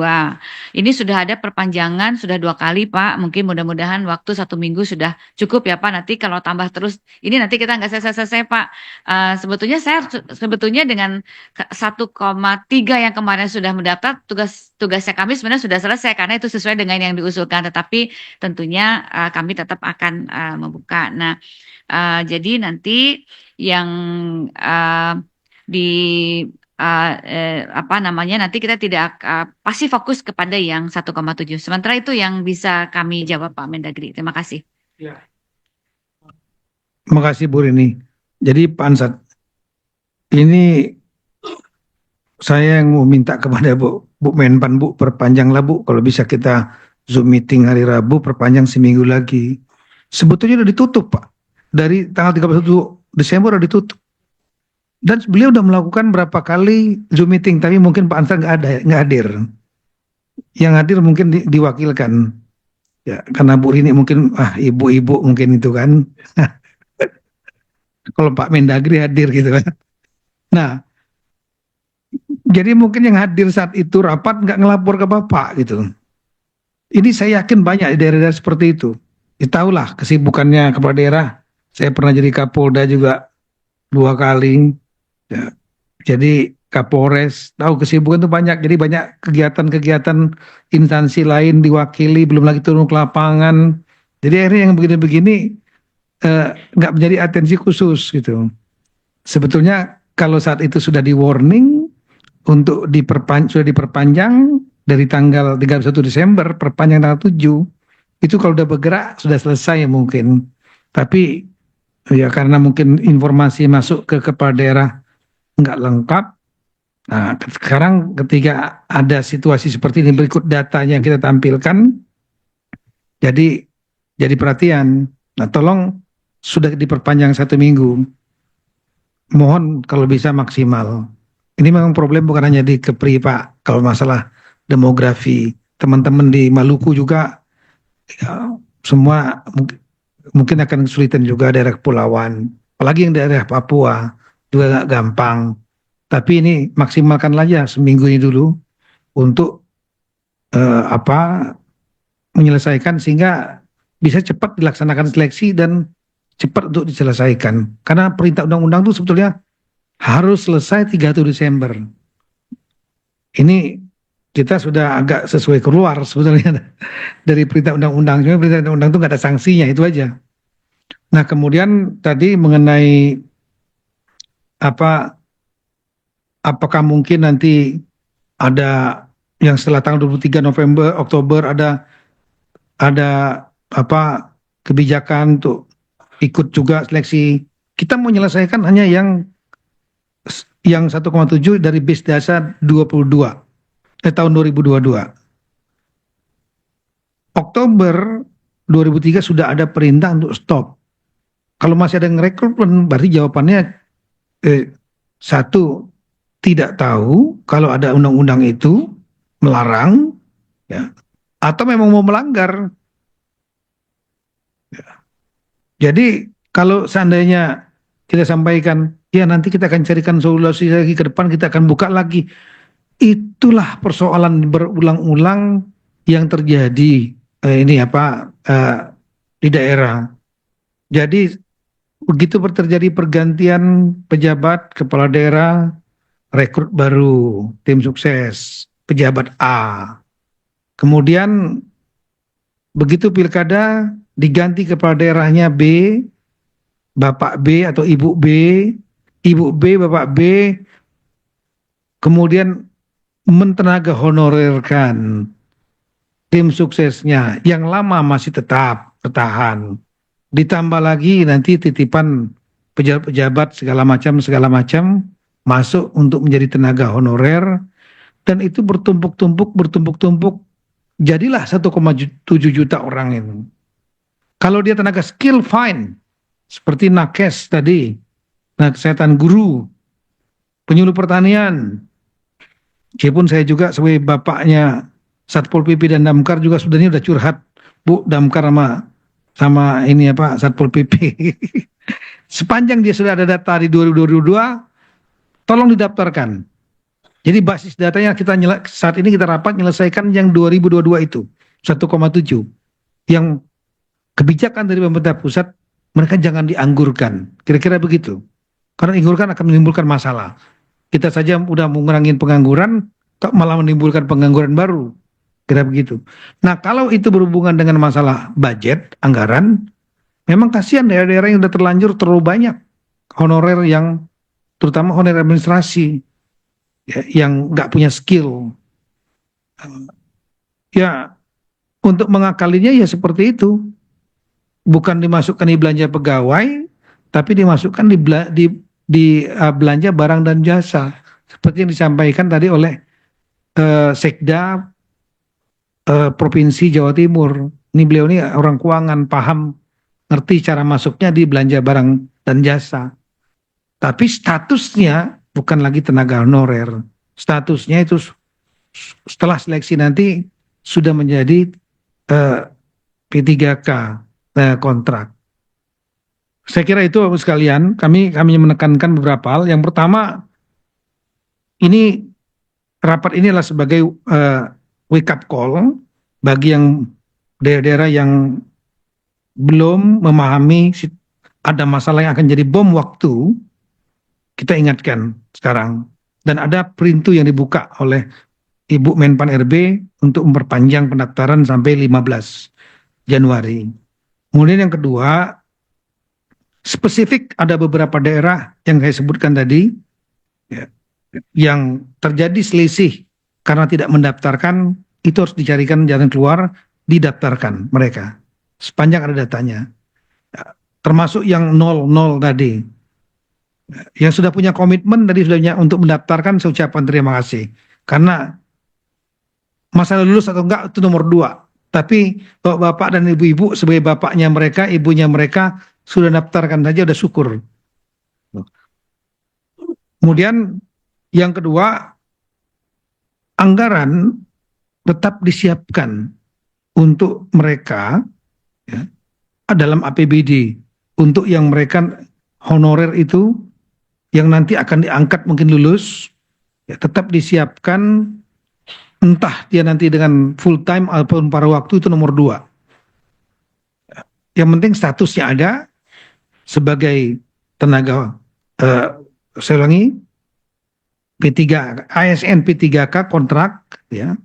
Ini sudah ada perpanjangan sudah 2 kali Pak, mungkin mudah-mudahan waktu 1 minggu sudah cukup ya Pak, nanti kalau tambah terus ini nanti kita nggak selesai Pak. Sebetulnya dengan 1,3 yang kemarin sudah mendaftar tugasnya kami sebenarnya sudah selesai karena itu sesuai dengan yang diusulkan, tetapi tentunya kami tetap akan membuka. Nah jadi nanti yang nanti kita tidak pasti fokus kepada yang 1,7. Sementara itu yang bisa kami jawab Pak Mendagri. Terima kasih. Ya. Terima kasih Bu Rini. Jadi Pak Ansat, ini saya yang mau minta kepada Bu Menpan, Bu, perpanjanglah Bu, kalau bisa kita Zoom meeting hari Rabu, perpanjang seminggu lagi. Sebetulnya udah ditutup Pak. Dari tanggal 31 Desember udah ditutup. Dan beliau sudah melakukan berapa kali Zoom meeting, tapi mungkin Pak Ansar nggak hadir. Yang hadir mungkin diwakilkan. Ya, karena Bu Rini mungkin ibu-ibu mungkin itu kan. Kalau Pak Mendagri hadir gitu kan. Nah, jadi mungkin yang hadir saat itu rapat nggak ngelapor ke Bapak gitu. Ini saya yakin banyak di daerah-daerah seperti itu. Ya, tahulah kesibukannya kepala daerah. Saya pernah jadi Kapolda juga 2 kali. Ya, jadi Kapolres tahu kesibukan itu banyak, jadi banyak kegiatan-kegiatan instansi lain diwakili, belum lagi turun ke lapangan. Jadi akhirnya yang begini-begini nggak menjadi atensi khusus gitu. Sebetulnya kalau saat itu sudah di warning untuk sudah diperpanjang dari tanggal 31 Desember, perpanjang tanggal 7, itu kalau udah bergerak sudah selesai mungkin. Tapi ya karena mungkin informasi masuk ke kepala daerah nggak lengkap. Nah, sekarang ketika ada situasi seperti ini, berikut datanya yang kita tampilkan. Jadi perhatian. Nah, tolong sudah diperpanjang 1 minggu. Mohon kalau bisa maksimal. Ini memang problem bukan hanya di Kepri Pak. Kalau masalah demografi, teman-teman di Maluku juga ya, semua mungkin akan kesulitan juga daerah kepulauan. Apalagi yang daerah Papua. Juga gak gampang, tapi ini maksimalkan aja seminggu ini dulu untuk menyelesaikan sehingga bisa cepat dilaksanakan seleksi dan cepat untuk diselesaikan. Karena perintah undang-undang itu sebetulnya harus selesai 31 Desember. Ini kita sudah agak sesuai keluar sebetulnya dari perintah undang-undang. Cuma perintah undang-undang itu nggak ada sanksinya, itu aja. Nah, kemudian tadi mengenai apakah mungkin nanti ada yang setelah tanggal 23 Oktober ada kebijakan untuk ikut juga seleksi. Kita mau menyelesaikan hanya yang 1,7 dari base dasar 22 tahun 2022. Oktober 2003 sudah ada perintah untuk stop. Kalau masih ada yang rekrutmen, berarti jawabannya satu, tidak tahu kalau ada undang-undang itu melarang, ya, atau memang mau melanggar. Ya. Jadi kalau seandainya kita sampaikan, ya nanti kita akan carikan solusi lagi ke depan, kita akan buka lagi. Itulah persoalan berulang-ulang yang terjadi di daerah. Jadi begitu terjadi pergantian pejabat kepala daerah, rekrut baru, tim sukses, pejabat A. Kemudian begitu pilkada diganti kepala daerahnya B, Bapak B atau Ibu B, Bapak B, kemudian mentenaga honorerkan tim suksesnya, yang lama masih tetap bertahan. Ditambah lagi nanti titipan pejabat-pejabat segala macam masuk untuk menjadi tenaga honorer, dan itu bertumpuk, jadilah 1,7 juta orang ini. Kalau dia tenaga skill, fine, seperti nakes tadi, kesehatan guru, penyuluh pertanian. Meskipun saya juga sebagai bapaknya Satpol PP dan Damkar juga sudah curhat, Bu, Damkar sama Satpol PP. Sepanjang dia sudah ada data di 2022, tolong didaftarkan. Jadi basis datanya saat ini kita rapat menyelesaikan yang 2022 itu 1,7. Yang kebijakan dari pemerintah pusat, mereka jangan dianggurkan. Kira-kira begitu. Karena dianggurkan akan menimbulkan masalah. Kita saja udah mengurangi pengangguran, malah menimbulkan pengangguran baru. Kira begitu. Nah, kalau itu berhubungan dengan masalah budget, anggaran, memang kasihan daerah-daerah yang sudah terlanjur terlalu banyak honorer yang, terutama honorer administrasi, ya, yang nggak punya skill. Ya, untuk mengakalinya ya seperti itu. Bukan dimasukkan di belanja pegawai, tapi dimasukkan di belanja barang dan jasa, seperti yang disampaikan tadi oleh Sekda Provinsi Jawa Timur. Ini beliau ini orang keuangan, paham, ngerti cara masuknya di belanja barang dan jasa. Tapi statusnya bukan lagi tenaga honorer. Statusnya itu setelah seleksi nanti sudah menjadi P3K kontrak. Saya kira itu Bapak sekalian, kami menekankan beberapa hal. Yang pertama, ini rapat ini adalah sebagai wake up call bagi yang daerah-daerah yang belum memahami ada masalah yang akan jadi bom waktu. Kita ingatkan sekarang, dan ada perintu yang dibuka oleh Ibu Menpan RB untuk memperpanjang pendaftaran sampai 15 Januari. Kemudian yang kedua, spesifik ada beberapa daerah yang saya sebutkan tadi, ya, yang terjadi selisih karena tidak mendaftarkan, itu harus dicarikan jalan keluar, didaftarkan mereka sepanjang ada datanya, ya, termasuk yang 0 tadi, ya, yang sudah punya komitmen tadi sudah untuk mendaftarkan, saya ucapkan terima kasih, karena masalah lulus atau enggak itu nomor 2, tapi bapak dan ibu-ibu sebagai bapaknya mereka, ibunya mereka sudah daftarkan saja, udah syukur. Kemudian yang kedua, anggaran tetap disiapkan untuk mereka, ya, dalam APBD, untuk yang mereka honorer itu yang nanti akan diangkat mungkin lulus, ya, tetap disiapkan, entah dia nanti dengan full time ataupun paruh waktu, itu nomor 2. Yang penting statusnya ada sebagai tenaga, saya ulangi, P3, ASN P3K kontrak, ya,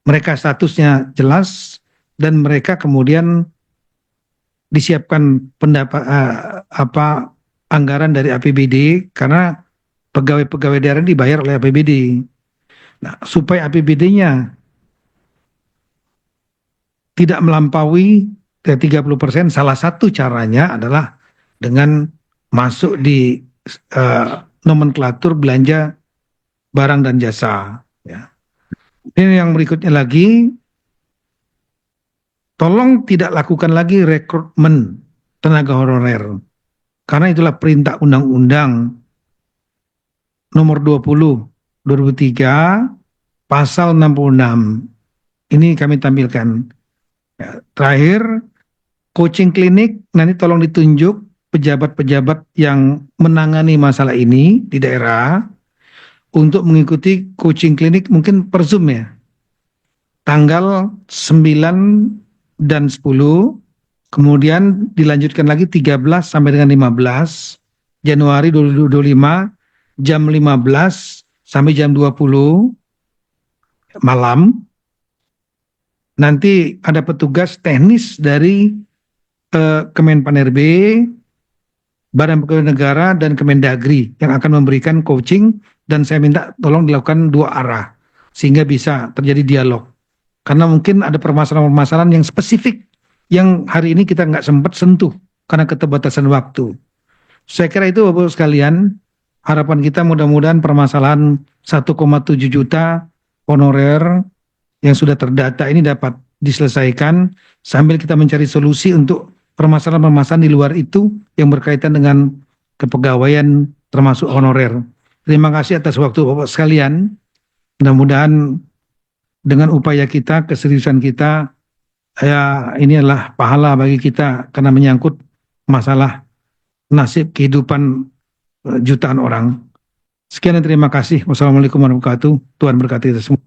mereka statusnya jelas dan mereka kemudian disiapkan anggaran dari APBD karena pegawai-pegawai daerah dibayar oleh APBD. Nah, supaya APBD-nya tidak melampaui 30%, salah satu caranya adalah dengan masuk di nomenklatur belanja barang dan jasa. Ya. Ini yang berikutnya lagi, tolong tidak lakukan lagi rekrutmen tenaga honorer. Karena itulah perintah undang-undang nomor 20 2003 pasal 66. Ini kami tampilkan. Ya, terakhir, coaching klinik nanti tolong ditunjuk pejabat-pejabat yang menangani masalah ini di daerah untuk mengikuti coaching klinik mungkin per Zoom ya. Tanggal 9 dan 10, kemudian dilanjutkan lagi 13 sampai dengan 15 Januari 2025 jam 15 sampai jam 20 malam. Nanti ada petugas teknis dari Kemenpan RB, Badan Pegawai Negara, dan Kemendagri yang akan memberikan coaching, dan saya minta tolong dilakukan 2 arah sehingga bisa terjadi dialog. Karena mungkin ada permasalahan-permasalahan yang spesifik yang hari ini kita nggak sempat sentuh karena keterbatasan waktu. Saya kira itu Bapak sekalian, harapan kita mudah-mudahan permasalahan 1,7 juta honorer yang sudah terdata ini dapat diselesaikan sambil kita mencari solusi untuk permasalahan-permasalahan di luar itu yang berkaitan dengan kepegawaian termasuk honorer. Terima kasih atas waktu Bapak sekalian. Mudah-mudahan dengan upaya kita, keseriusan kita, ya ini adalah pahala bagi kita karena menyangkut masalah nasib kehidupan jutaan orang. Sekian dan terima kasih. Wassalamualaikum warahmatullahi wabarakatuh. Tuhan berkati kita semua.